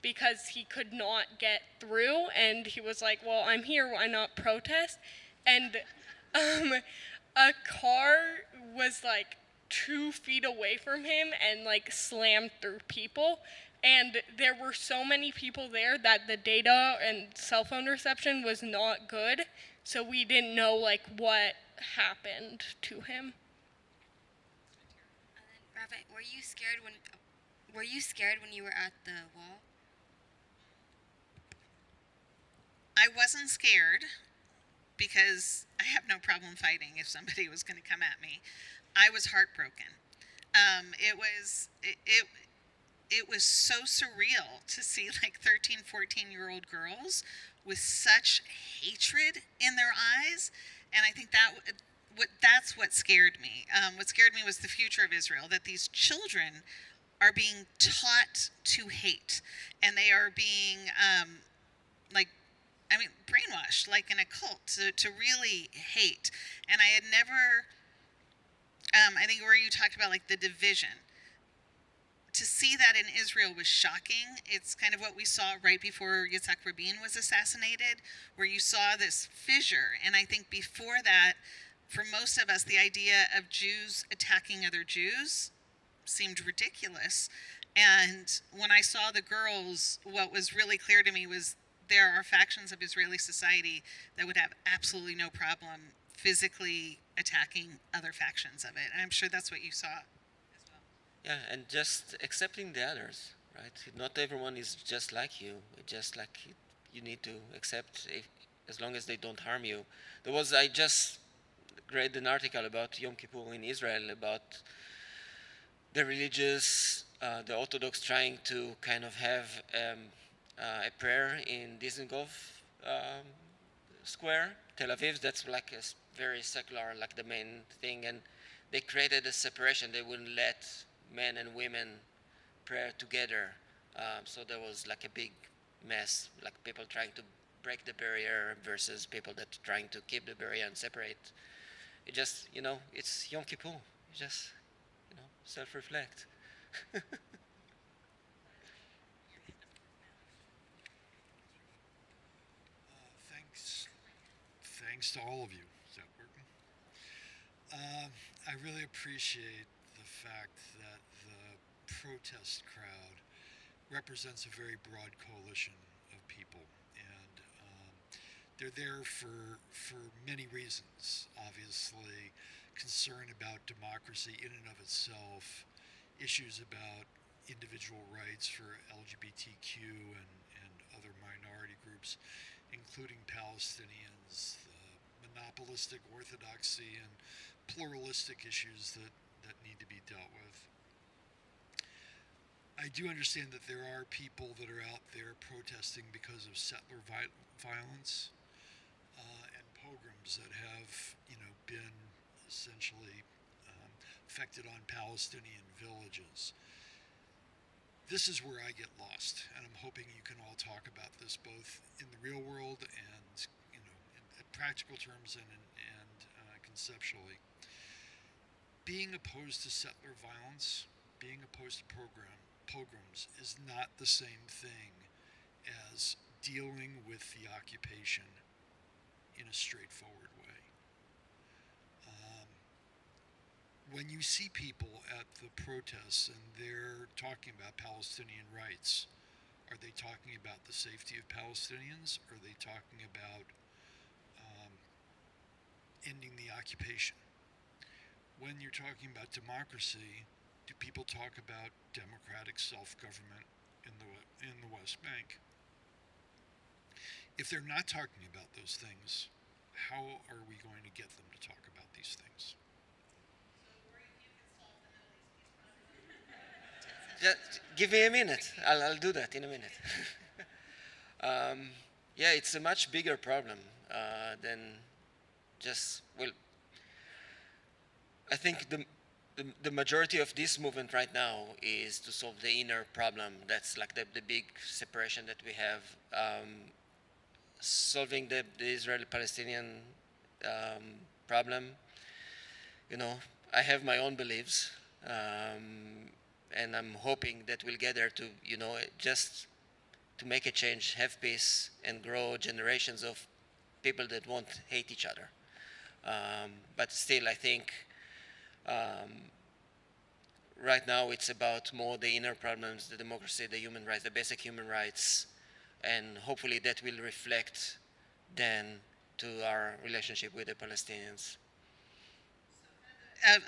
B: because he could not get through, and he was like, well, I'm here, why not protest? And a car was like 2 feet away from him and like slammed through people. And there were so many people there that the data and cell phone reception was not good, so we didn't know like what happened to him.
J: And then, Rabbi, were you scared when you were at the wall?
A: I wasn't scared because I have no problem fighting if somebody was going to come at me. I was heartbroken. It was so surreal to see like 13, 14-year-old girls with such hatred in their eyes, and I think that's what scared me. What scared me was the future of Israel, that these children are being taught to hate, and they are being like, I mean, brainwashed, like in a cult, to really hate. And I had never, I think where you talked about like the division, to see that in Israel was shocking. It's kind of what we saw right before Yitzhak Rabin was assassinated, where you saw this fissure. And I think before that, for most of us, the idea of Jews attacking other Jews seemed ridiculous. And when I saw the girls, what was really clear to me was there are factions of Israeli society that would have absolutely no problem physically attacking other factions of it. And I'm sure that's what you saw.
C: Yeah, and just accepting the others, right? Not everyone is just like you. Just like you need to accept, if, as long as they don't harm you. I just read an article about Yom Kippur in Israel, about the religious, the Orthodox trying to kind of have a prayer in Dizengoff Square, Tel Aviv. That's like a very secular, like the main thing, and they created a separation. They wouldn't let men and women pray together. So there was like a big mess, like people trying to break the barrier versus people that trying to keep the barrier and separate. It just, it's Yom Kippur. You just, self-reflect.
K: Thanks to all of you. Is that working? I really appreciate the fact that the protest crowd represents a very broad coalition of people, and they're there for many reasons. Obviously, concern about democracy in and of itself, issues about individual rights for LGBTQ and other minority groups, including Palestinians, the monopolistic orthodoxy and pluralistic issues that need to be dealt with. I do understand that there are people that are out there protesting because of settler violence and pogroms that have, been essentially affected on Palestinian villages. This is where I get lost, and I'm hoping you can all talk about this both in the real world and, in practical terms and conceptually. Being opposed to settler violence, being opposed to pogroms is not the same thing as dealing with the occupation in a straightforward way. When you see people at the protests and they're talking about Palestinian rights, are they talking about the safety of Palestinians? Or are they talking about ending the occupation? When you're talking about democracy, do people talk about democratic self-government in the West Bank? If they're not talking about those things, how are we going to get them to talk about these things?
C: Just give me a minute. I'll do that in a minute. Yeah, it's a much bigger problem than just, well, I think the majority of this movement right now is to solve the inner problem. That's like the big separation that we have. Solving the Israeli-Palestinian problem. I have my own beliefs, and I'm hoping that we'll get there to, just to make a change, have peace, and grow generations of people that won't hate each other. But still, I think right now it's about more the inner problems, the democracy, the human rights, the basic human rights, and hopefully that will reflect then to our relationship with the Palestinians.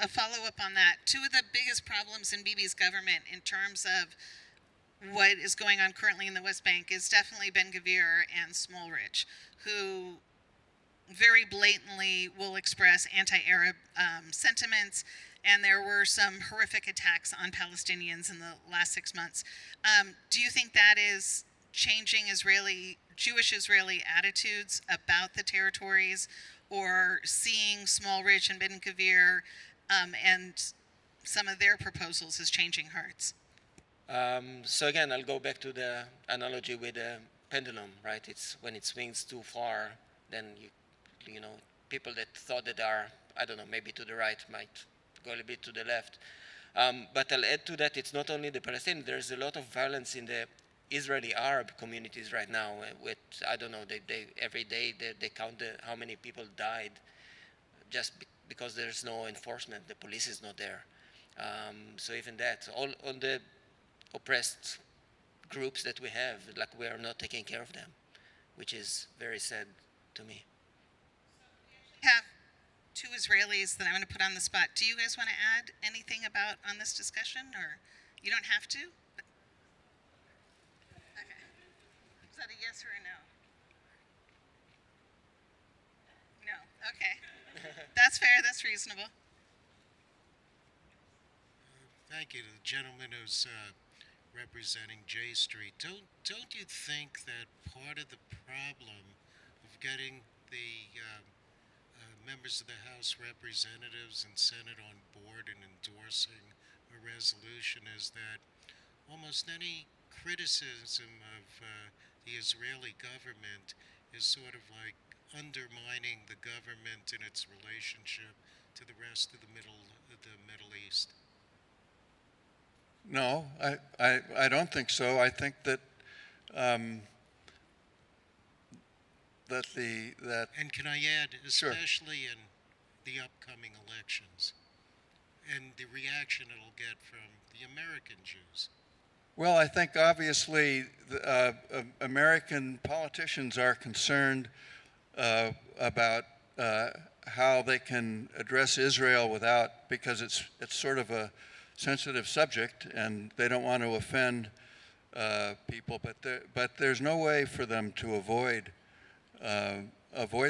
A: A follow-up on that. Two of the biggest problems in Bibi's government in terms of what is going on currently in the West Bank is definitely Ben-Gvir and Smotrich, who very blatantly will express anti-Arab sentiments, and there were some horrific attacks on Palestinians in the last 6 months. Do you think that is changing Jewish Israeli attitudes about the territories, or seeing Smotrich and Ben-Gvir and some of their proposals as changing hearts?
C: So again, I'll go back to the analogy with the pendulum, right? It's when it swings too far, then you know, people that thought that are, I don't know, maybe to the right might go a little bit to the left. But I'll add to that, it's not only the Palestinians, there's a lot of violence in the Israeli Arab communities right now with, I don't know, they every day they count how many people died just because there's no enforcement, the police is not there. So even that, all on the oppressed groups that we have, like we are not taking care of them, which is very sad to me.
A: Have two Israelis that I'm going to put on the spot. Do you guys want to add anything about on this discussion, or you don't have to? But... Okay. Is that a yes or a no? No. Okay. That's fair. That's reasonable.
L: Thank you to the gentleman who's representing J Street. Don't you think that part of the problem of getting the members of the House Representatives and Senate on board and endorsing a resolution is that almost any criticism of the Israeli government is sort of like undermining the government in its relationship to the rest of the Middle East?
E: No, I don't think so. I think that that.
L: And can I add, especially in the upcoming elections, and the reaction it'll get from the American Jews?
E: Well, I think obviously American politicians are concerned about how they can address Israel without, because it's sort of a sensitive subject, and they don't want to offend people. But there's no way for them to avoid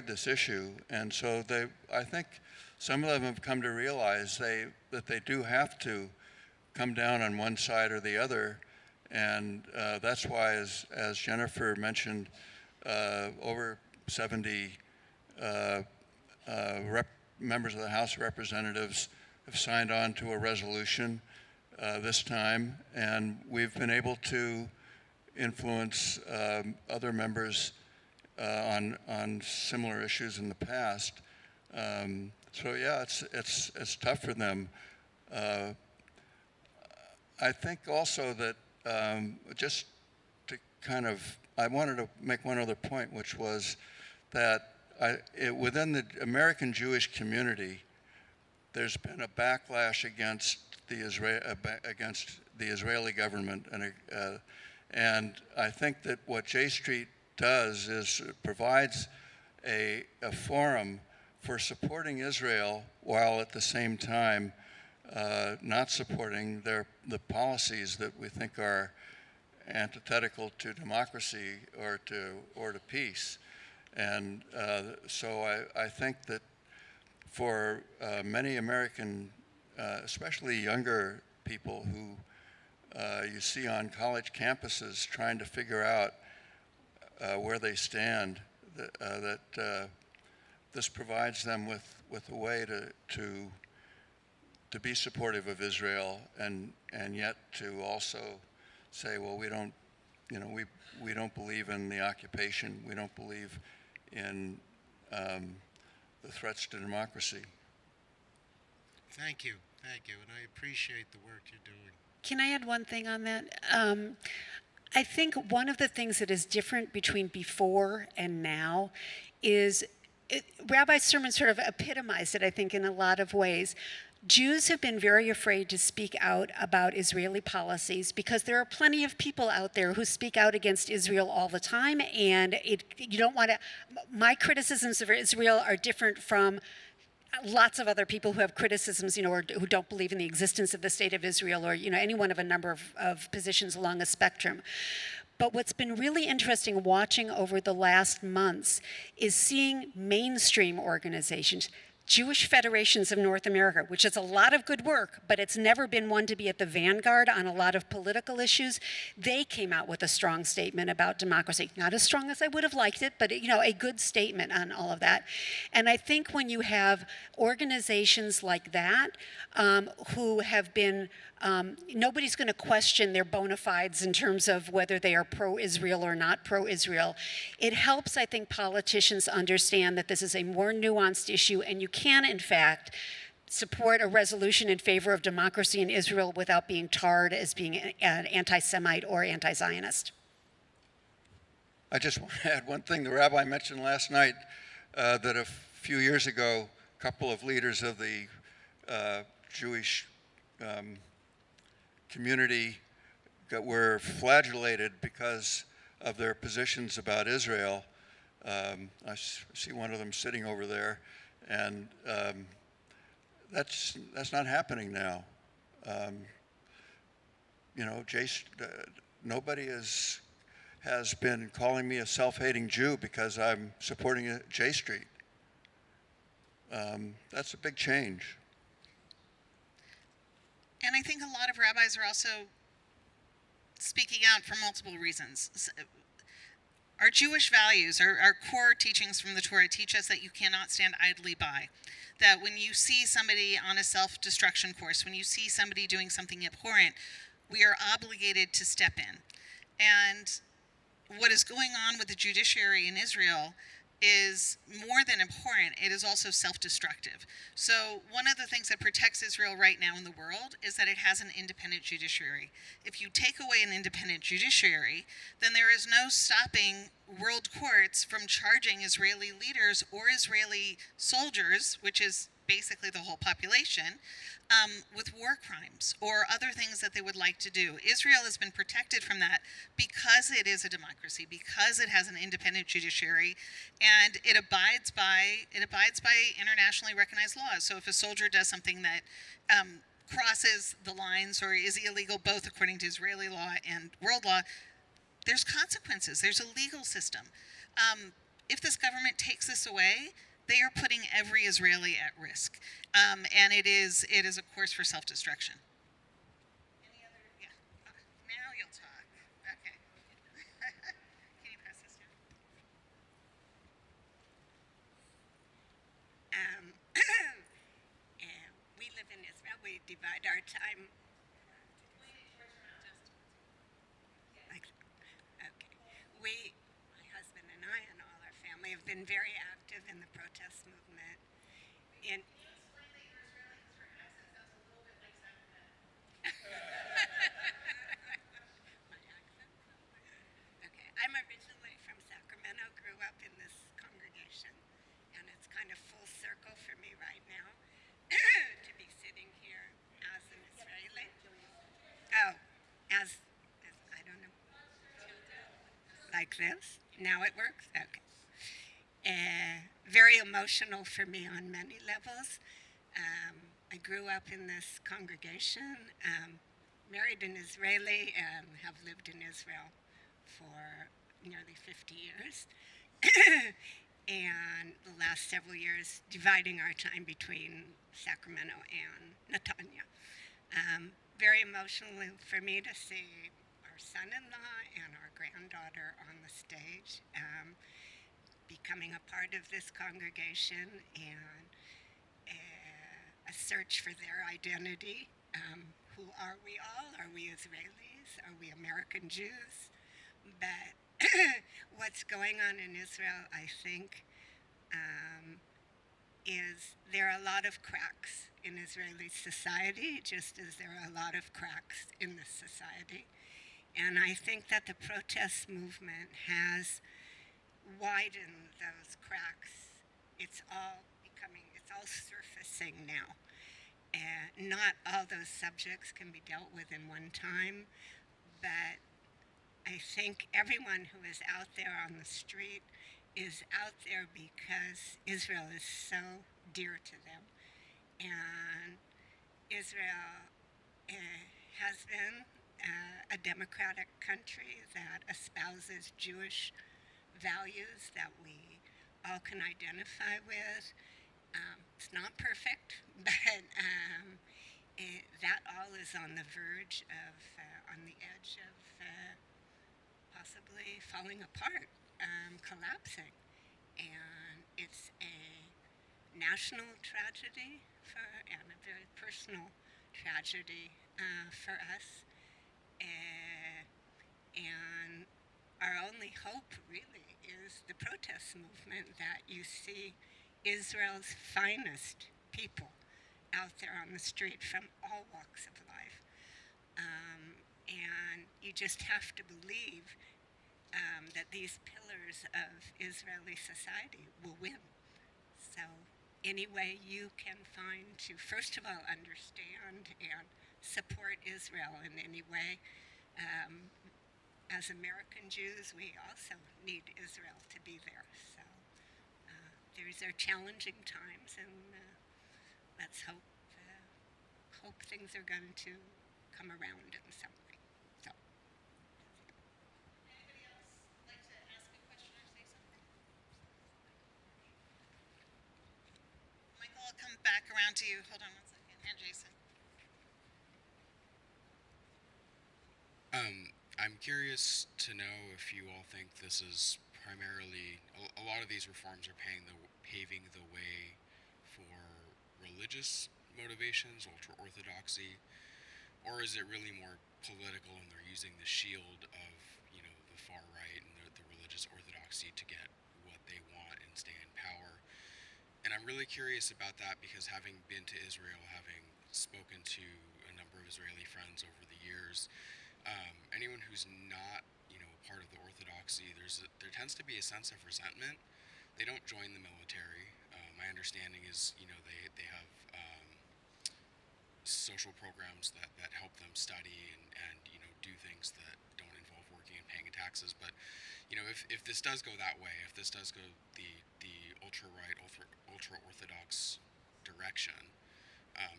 E: this issue, and so I think some of them have come to realize that they do have to come down on one side or the other, and that's why, as Jennifer mentioned, over 70 members of the House of Representatives have signed on to a resolution this time, and we've been able to influence other members on similar issues in the past. So yeah, it's tough for them. I think also that just to kind of, I wanted to make one other point, which was that within the American Jewish community, there's been a backlash against the Israeli government, and I think that what J Street does is it provides a forum for supporting Israel while at the same time not supporting the policies that we think are antithetical to democracy or to peace. And so I think that for many American, especially younger people who you see on college campuses trying to figure out where they stand, that this provides them with a way to be supportive of Israel, and yet to also say, well, we don't believe in the occupation. We don't believe in the threats to democracy.
L: Thank you, and I appreciate the work you're doing.
F: Can I add one thing on that? I think one of the things that is different between before and now is Rabbi's sermon sort of epitomized it, I think, in a lot of ways. Jews have been very afraid to speak out about Israeli policies because there are plenty of people out there who speak out against Israel all the time, and you don't want to. My criticisms of Israel are different from lots of other people who have criticisms, or who don't believe in the existence of the state of Israel, or any one of a number of positions along a spectrum. But what's been really interesting watching over the last months is seeing mainstream organizations Jewish Federations of North America, which is a lot of good work, but it's never been one to be at the vanguard on a lot of political issues. They came out with a strong statement about democracy. Not as strong as I would have liked it, but a good statement on all of that. And I think when you have organizations like that who have been nobody's going to question their bona fides in terms of whether they are pro-Israel or not pro-Israel. It helps, I think, politicians understand that this is a more nuanced issue, and you can, in fact, support a resolution in favor of democracy in Israel without being tarred as being an anti-Semite or anti-Zionist.
E: I just want to add one thing. The rabbi mentioned last night that a few years ago, a couple of leaders of the Jewish community were flagellated because of their positions about Israel. I see one of them sitting over there, and that's not happening now. Nobody has been calling me a self-hating Jew because I'm supporting J Street. That's a big change.
A: And I think a lot of rabbis are also speaking out for multiple reasons. Our Jewish values, our core teachings from the Torah teach us that you cannot stand idly by. That when you see somebody on a self-destruction course, when you see somebody doing something abhorrent, we are obligated to step in. And what is going on with the judiciary in Israel is more than abhorrent, it is also self-destructive. So one of the things that protects Israel right now in the world is that it has an independent judiciary. If you take away an independent judiciary, then there is no stopping world courts from charging Israeli leaders or Israeli soldiers, which is basically the whole population, with war crimes or other things that they would like to do. Israel has been protected from that because it is a democracy, because it has an independent judiciary, and it abides by internationally recognized laws. So if a soldier does something that crosses the lines or is illegal, both according to Israeli law and world law, there's consequences. There's a legal system. If this government takes this away, they are putting every Israeli at risk, and it is a course for self-destruction. Any other? Yeah. Now you'll talk. Okay. Can you press this down?
M: We live in Israel. We divide our time. Okay. My husband and I and all our family have been very active in the protest movement. In Okay, I'm originally from Sacramento, grew up in this congregation, and it's kind of full circle for me right now to be sitting here as an Israeli. Oh, as I don't know. Like this? Now it works? Okay. Very emotional for me on many levels. I grew up in this congregation, married an Israeli, and have lived in Israel for nearly 50 years. And the last several years dividing our time between Sacramento and Netanya. Very emotional for me to see our son-in-law and our granddaughter on the stage, becoming a part of this congregation, and a search for their identity. Who are we all? Are we Israelis? Are we American Jews? But what's going on in Israel, I think, is there are a lot of cracks in Israeli society, just as there are a lot of cracks in this society. And I think that the protest movement has widened those cracks. It's all surfacing now. And not all those subjects can be dealt with in one time, but I think everyone who is out there on the street is out there because Israel is so dear to them. And Israel has been a democratic country that espouses Jewish values that we all can identify with. It's not perfect, but that all is on the verge of, on the edge of possibly falling apart, collapsing. And it's a national tragedy and a very personal tragedy for us. And our only hope really is the protest movement, that you see Israel's finest people out there on the street from all walks of life. And you just have to believe that these pillars of Israeli society will win. So any way you can find to, first of all, understand and support Israel in any way. As American Jews, we also need Israel to be there. So these are challenging times, and let's hope things are going to come around in some way. So.
A: Anybody else like to ask a question or say something? Michael, I'll come back around to you. Hold on one second. And Jason.
N: I'm curious to know if you all think this is primarily, a lot of these reforms are paving the way for religious motivations, ultra-orthodoxy, or is it really more political and they're using the shield of, the far right and the religious orthodoxy to get what they want and stay in power? And I'm really curious about that because having been to Israel, having spoken to a number of Israeli friends over the years, anyone who's not, part of the orthodoxy, there tends to be a sense of resentment. They don't join the military. My understanding is, they have social programs that help them study and do things that don't involve working and paying taxes. But if this does go that way, if this does go the ultra right, ultra orthodox direction,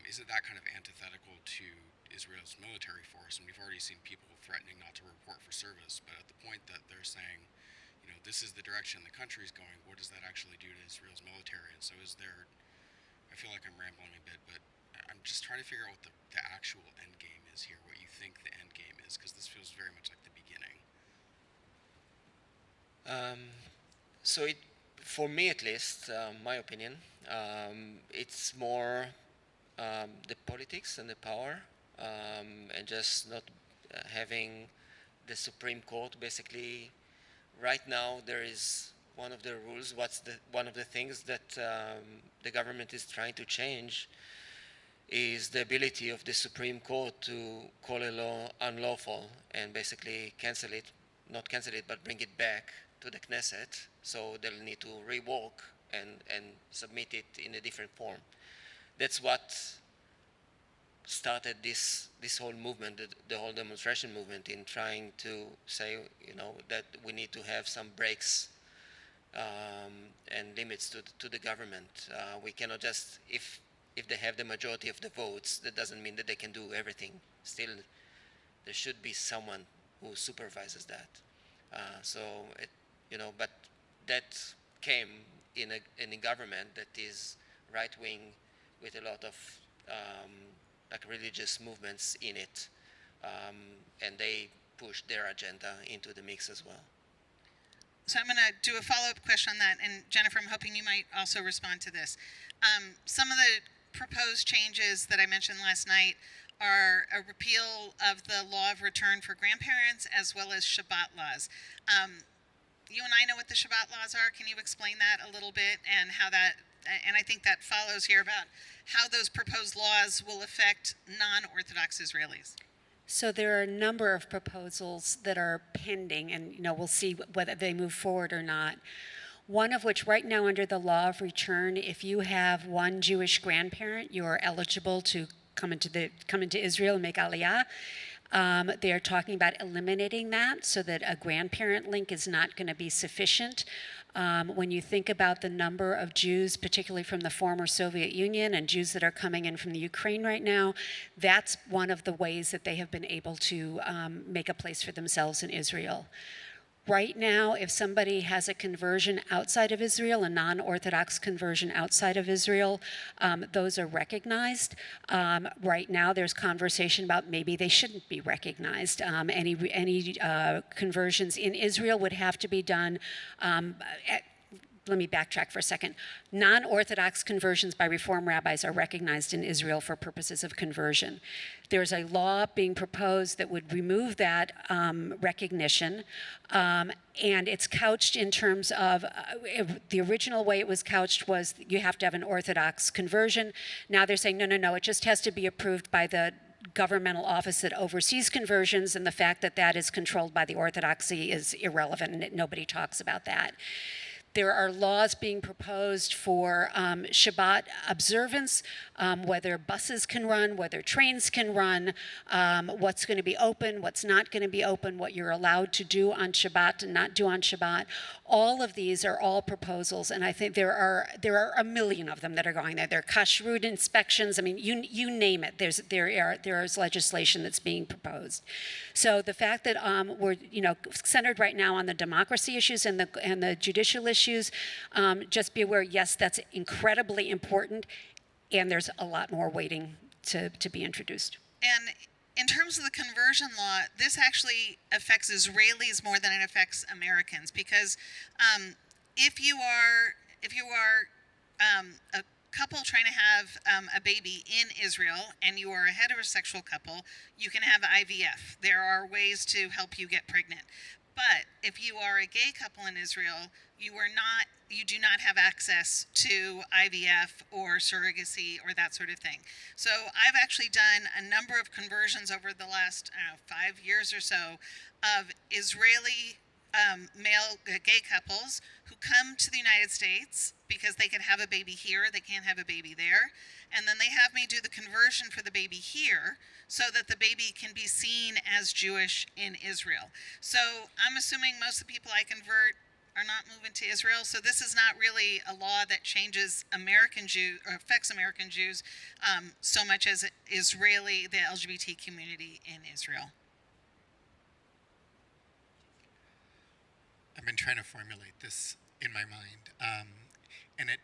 N: isn't that kind of antithetical to Israel's military force? And we've already seen people threatening not to report for service, but at the point that they're saying, this is the direction the country is going, what does that actually do to Israel's military? And so I feel like I'm rambling a bit, but I'm just trying to figure out what the actual end game is here, what you think the end game is, because this feels very much like the beginning.
C: For me at least, my opinion, it's more the politics and the power, and just not having the Supreme Court. Basically, right now there is one of the rules. One of the things that the government is trying to change is the ability of the Supreme Court to call a law unlawful and basically not cancel it, but bring it back to the Knesset. So they'll need to rework and submit it in a different form. That's what started this whole movement, the whole demonstration movement, in trying to say, that we need to have some breaks and limits to the government. We cannot just, if they have the majority of the votes, that doesn't mean that they can do everything. Still, there should be someone who supervises that. But that came in a government that is right-wing with a lot of religious movements in it, and they push their agenda into the mix as well.
A: So I'm going to do a follow-up question on that, and Jennifer, I'm hoping you might also respond to this. Some of the proposed changes that I mentioned last night are a repeal of the law of return for grandparents as well as Shabbat laws. You and I know what the Shabbat laws are. Can you explain that a little bit, and how that, and I think that follows here about how those proposed laws will affect non-Orthodox Israelis?
F: So there are a number of proposals that are pending, and we'll see whether they move forward or not. One of which, right now under the law of return, if you have one Jewish grandparent, you are eligible to come into Israel and make Aliyah. They are talking about eliminating that so that a grandparent link is not going to be sufficient. When you think about the number of Jews, particularly from the former Soviet Union, and Jews that are coming in from the Ukraine right now, that's one of the ways that they have been able to make a place for themselves in Israel. Right now, if somebody has a conversion outside of Israel, a non-Orthodox conversion outside of Israel, those are recognized. Right now, there's conversation about maybe they shouldn't be recognized. Any conversions in Israel would have to be done let me backtrack for a second. Non-Orthodox conversions by Reform rabbis are recognized in Israel for purposes of conversion. There's a law being proposed that would remove that recognition, and it's couched in terms of, the original way it was couched was you have to have an Orthodox conversion. Now they're saying, no, it just has to be approved by the governmental office that oversees conversions, and the fact that that is controlled by the Orthodoxy is irrelevant, and nobody talks about that. There are laws being proposed for Shabbat observance, whether buses can run, whether trains can run, what's going to be open, what's not going to be open, what you're allowed to do on Shabbat and not do on Shabbat. All of these are all proposals, and I think there are a million of them that are going there. There are kashrut inspections. I mean, you name it. There is legislation that's being proposed. So the fact that we're centered right now on the democracy issues and the judicial issues, just be aware, yes, that's incredibly important, and there's a lot more waiting to be introduced.
A: And in terms of the conversion law, this actually affects Israelis more than it affects Americans, because if you are a couple trying to have a baby in Israel and you are a heterosexual couple, you can have IVF. There are ways to help you get pregnant. But if you are a gay couple in Israel, you do not have access to IVF or surrogacy or that sort of thing. So I've actually done a number of conversions over the last 5 years or so of Israeli male gay couples who come to the United States because they can have a baby here, they can't have a baby there, and then they have me do the conversion for the baby here so that the baby can be seen as Jewish in Israel. So I'm assuming most of the people I convert are not moving to Israel, so this is not really a law that changes American Jews or affects American Jews so much as the LGBT community in Israel.
H: I've been trying to formulate this in my mind, and it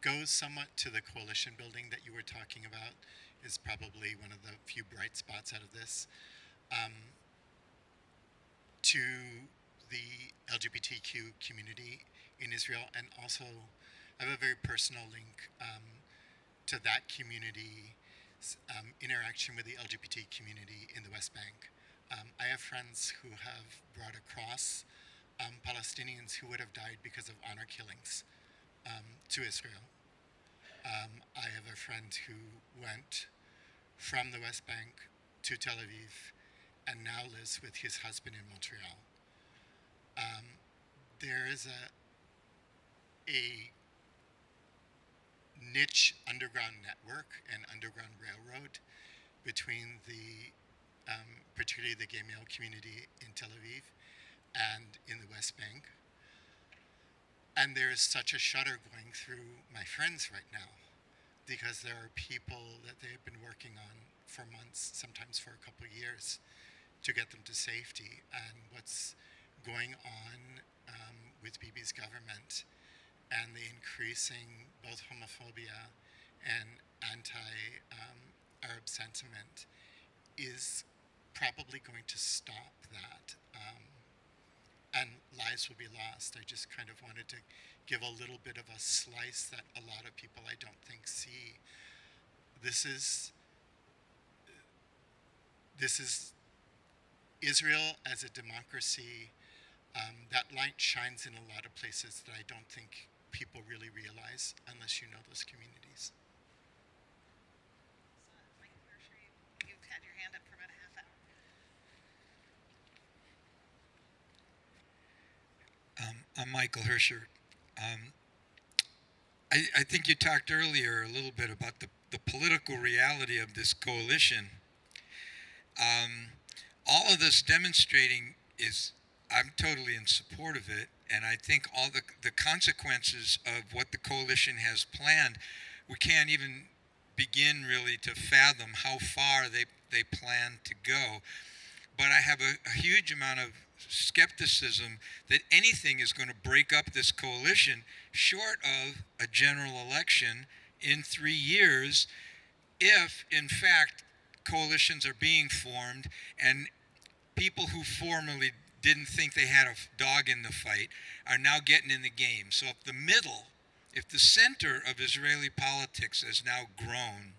H: goes somewhat to the coalition building that you were talking about, is probably one of the few bright spots out of this. To the LGBTQ community in Israel, and also I have a very personal link to that community's interaction with the LGBT community in the West Bank. I have friends who have brought across Palestinians who would have died because of honor killings to Israel. I have a friend who went from the West Bank to Tel Aviv and now lives with his husband in Montreal. There is a niche underground network and underground railroad between particularly the gay male community in Tel Aviv and in the West Bank. And there is such a shudder going through my friends right now, because there are people that they have been working on for months, sometimes for a couple of years, to get them to safety. And what's going on with Bibi's government and the increasing both homophobia and anti-Arab sentiment is probably going to stop that. And lives will be lost. I just kind of wanted to give a little bit of a slice that a lot of people I don't think see. This is Israel as a democracy. That light shines in a lot of places that I don't think people really realize unless you know those communities.
A: You've had your hand up for about a half hour.
O: I'm Michael Hirscher. I think you talked earlier a little bit about the political reality of this coalition. All of this demonstrating I'm totally in support of it, and I think all the consequences of what the coalition has planned, we can't even begin really to fathom how far they plan to go. But I have a huge amount of skepticism that anything is going to break up this coalition short of a general election in 3 years, if in fact coalitions are being formed and people who formerly didn't think they had a dog in the fight are now getting in the game. So if the center of Israeli politics has now grown,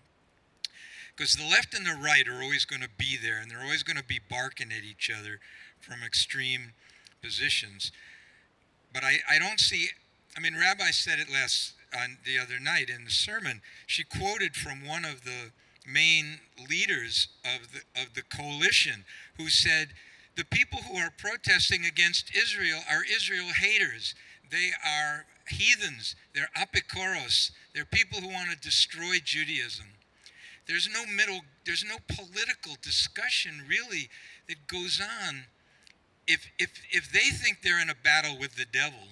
O: because the left and the right are always going to be there, and they're always going to be barking at each other from extreme positions. But I don't see, I mean, Rabbi said it the other night in the sermon. She quoted from one of the main leaders of the coalition, who said, the people who are protesting against Israel are Israel haters. They are heathens. They're apikoros. They're people who want to destroy Judaism. There's no political discussion really that goes on. If they think they're in a battle with the devil,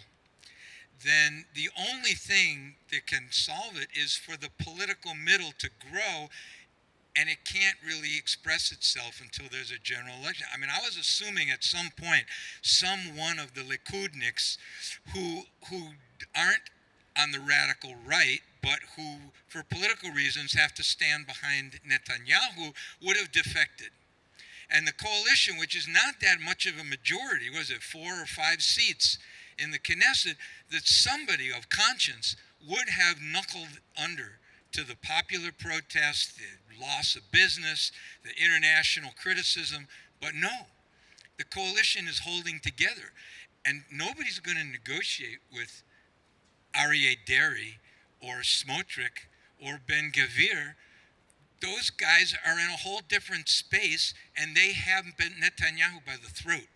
O: then the only thing that can solve it is for the political middle to grow, and it can't really express itself until there's a general election. I mean, I was assuming at some point some one of the Likudniks who aren't on the radical right, but who, for political reasons, have to stand behind Netanyahu, would have defected. And the coalition, which is not that much of a majority, was it 4 or 5 seats in the Knesset, that somebody of conscience would have knuckled under to the popular protest, the loss of business, the international criticism. But no, the coalition is holding together. And nobody's going to negotiate with Aryeh Deri or Smotrich or Ben Gavir. Those guys are in a whole different space, and they have Netanyahu by the throat.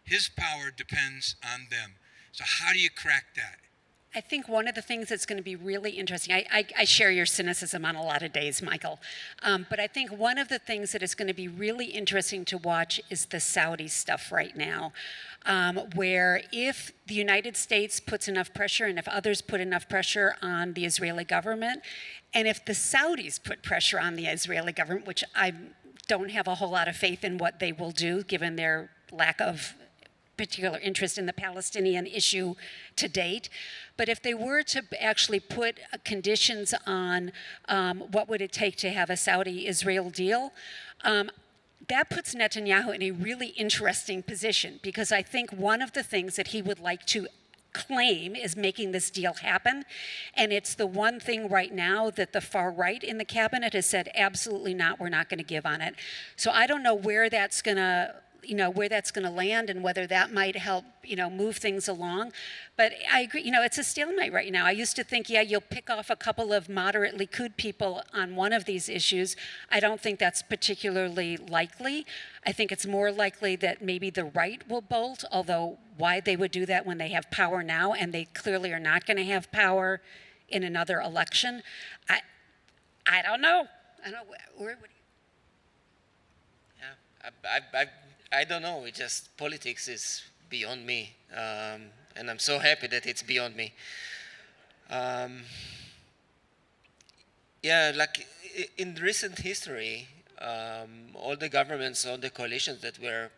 O: His power depends on them. So how do you crack that?
F: I think one of the things that's going to be really interesting, I share your cynicism on a lot of days, Michael, but I think one of the things that is going to be really interesting to watch is the Saudi stuff right now, where if the United States puts enough pressure and if others put enough pressure on the Israeli government, and if the Saudis put pressure on the Israeli government, which I don't have a whole lot of faith in what they will do given their lack of particular interest in the Palestinian issue to date. But if they were to actually put conditions on what would it take to have a Saudi-Israel deal, that puts Netanyahu in a really interesting position, because I think one of the things that he would like to claim is making this deal happen. And it's the one thing right now that the far right in the cabinet has said, absolutely not, we're not going to give on it. So I don't know where that's going to land and whether that might help, move things along. But I agree, it's a stalemate right now. I used to think, yeah, you'll pick off a couple of moderate Likud people on one of these issues. I don't think that's particularly likely. I think it's more likely that maybe the right will bolt, although why they would do that when they have power now, and they clearly are not going to have power in another election. I don't know. I don't know. What do
C: you... I don't know. It just politics is beyond me, and I'm so happy that it's beyond me. Like in recent history, all the governments, all the coalitions that were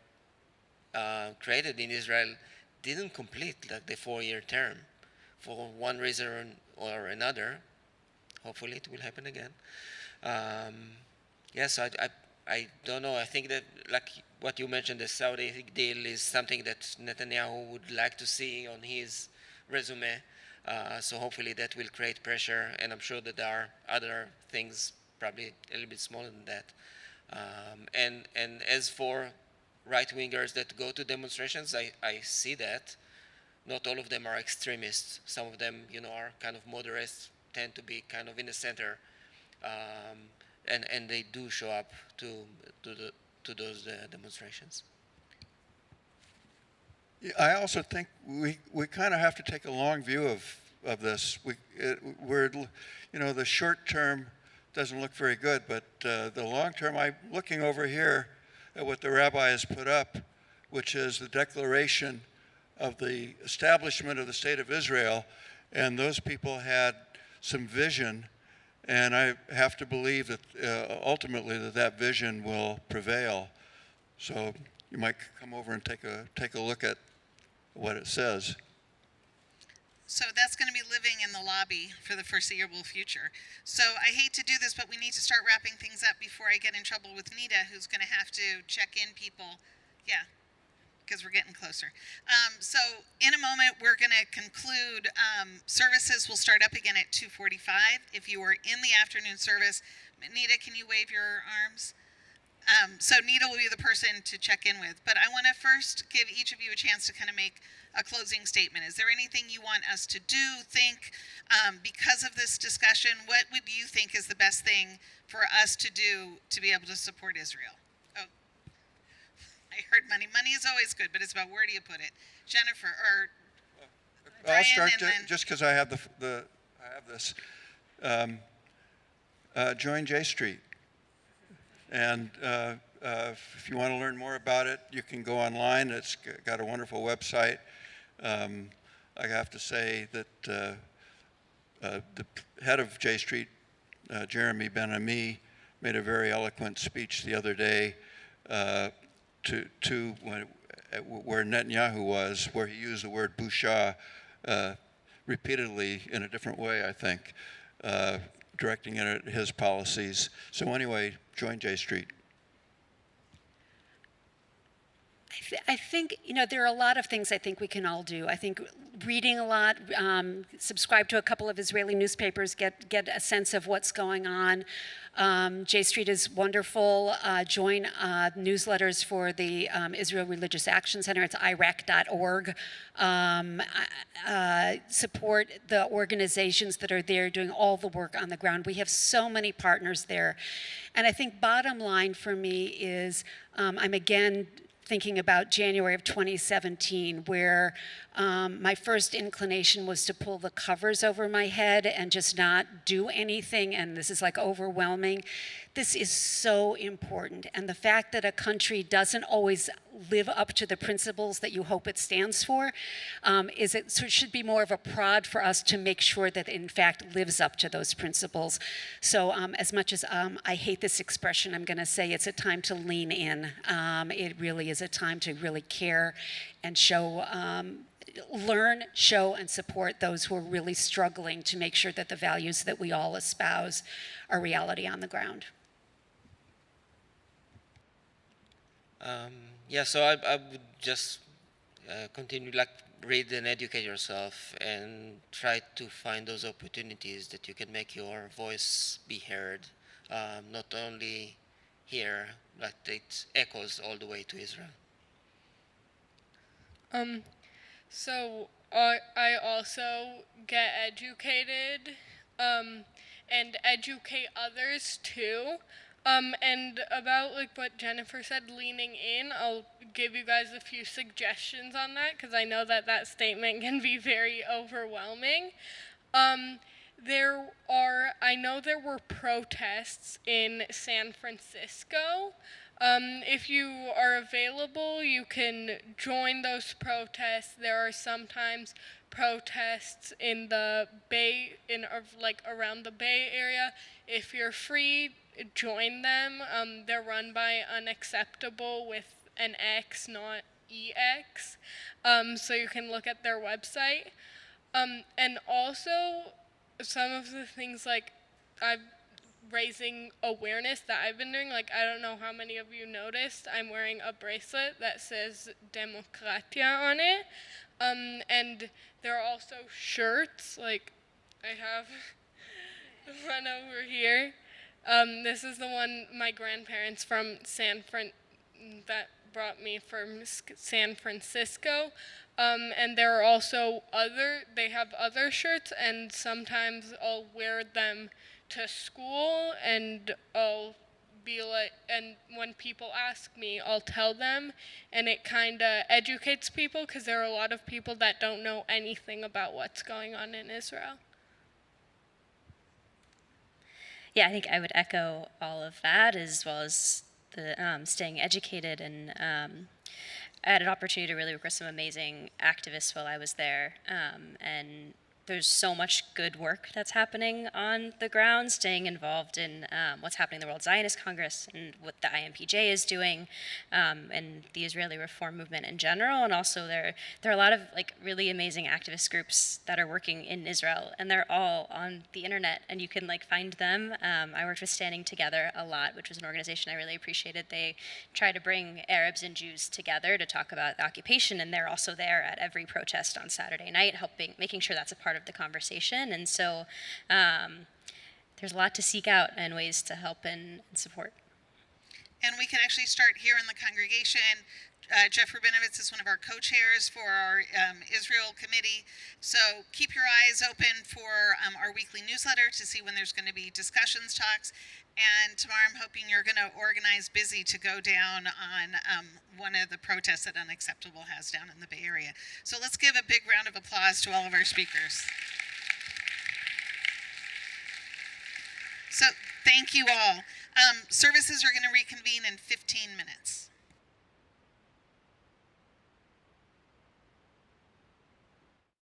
C: created in Israel didn't complete like the 4-year term for one reason or another. Hopefully, it will happen again. Yes, I don't know. I think that, like what you mentioned, the Saudi deal is something that Netanyahu would like to see on his resume. So hopefully that will create pressure, and I'm sure that there are other things, probably a little bit smaller than that. And as for right-wingers that go to demonstrations, I see that. Not all of them are extremists. Some of them, are kind of moderates, tend to be kind of in the center. And they do show up to those demonstrations.
E: Yeah, I also think we kind of have to take a long view of this. The short term doesn't look very good, but the long term, I'm looking over here at what the rabbi has put up, which is the declaration of the establishment of the state of Israel, and those people had some vision. And I have to believe that ultimately that vision will prevail. So you might come over and take a look at what it says.
A: So that's going to be living in the lobby for the foreseeable future. So I hate to do this, but we need to start wrapping things up before I get in trouble with Nita, who's going to have to check in people. Yeah, because we're getting closer. So in a moment, we're going to conclude. Services will start up again at 2:45. If you are in the afternoon service, Nita, can you wave your arms? So Nita will be the person to check in with. But I want to first give each of you a chance to kind of make a closing statement. Is there anything you want us to do, think, because of this discussion? What would you think is the best thing for us to do to be able to support Israel? Oh, I heard money. Money is always good, but it's about where do you put it? Jennifer, or Brian,
E: I'll start
A: and then
E: just because I have I have this. Join J Street. And if you want to learn more about it, you can go online. It's got a wonderful website. I have to say that the head of J Street, Jeremy Ben-Ami, made a very eloquent speech the other day where Netanyahu was, where he used the word busha repeatedly in a different way, I think, directing it at his policies. So anyway, join J Street.
F: I think, there are a lot of things I think we can all do. I think reading a lot, subscribe to a couple of Israeli newspapers, get a sense of what's going on. J Street is wonderful. Join newsletters for the Israel Religious Action Center. It's iraq.org. Support the organizations that are there doing all the work on the ground. We have so many partners there. And I think bottom line for me is I'm again thinking about January of 2017, where my first inclination was to pull the covers over my head and just not do anything, and this is like overwhelming. This is so important, and the fact that a country doesn't always live up to the principles that you hope it stands for should be more of a prod for us to make sure that it in fact lives up to those principles. So as much as I hate this expression, I'm going to say it's a time to lean in. It really is a time to really care and show, learn, show, and support those who are really struggling to make sure that the values that we all espouse are reality on the ground.
C: Yeah, so I would just continue, like, read and educate yourself and try to find those opportunities that you can make your voice be heard, not only here, but it echoes all the way to Israel.
B: So I also get educated and educate others too. And about like what Jennifer said, leaning in, I'll give you guys a few suggestions on that because I know that that statement can be very overwhelming. I know there were protests in San Francisco. If you are available, you can join those protests. There are sometimes protests in the Bay, like around the Bay Area. If you're free, join them. They're run by Unacceptable with an X, not EX. So you can look at their website. And also, some of the things like I'm raising awareness that I've been doing, like I don't know how many of you noticed, I'm wearing a bracelet that says Demokratia on it. And there are also shirts, like I have one over here. This is the one my grandparents from that brought me from San Francisco. And there are also they have other shirts, and sometimes I'll wear them to school, and I'll be like, and when people ask me, I'll tell them, and it kind of educates people because there are a lot of people that don't know anything about what's going on in Israel.
D: Yeah, I think I would echo all of that, as well as the staying educated. And I had an opportunity to really work with some amazing activists while I was there. And there's so much good work that's happening on the ground, staying involved in what's happening in the World Zionist Congress and what the IMPJ is doing, and the Israeli Reform Movement in general. And also there are a lot of like really amazing activist groups that are working in Israel, and they're all on the internet, and you can like find them. I worked with Standing Together a lot, which was an organization I really appreciated. They try to bring Arabs and Jews together to talk about the occupation, and they're also there at every protest on Saturday night, making sure that's a part of the conversation. And so there's a lot to seek out and ways to help and support.
A: And we can actually start here in the congregation. Jeff Rubinovitz is one of our co-chairs for our Israel committee. So keep your eyes open for our weekly newsletter to see when there's going to be discussions, talks. And tomorrow I'm hoping you're going to organize Busy to go down on one of the protests that Unacceptable has down in the Bay Area. So let's give a big round of applause to all of our speakers. So thank you all. Services are going to reconvene in 15 minutes.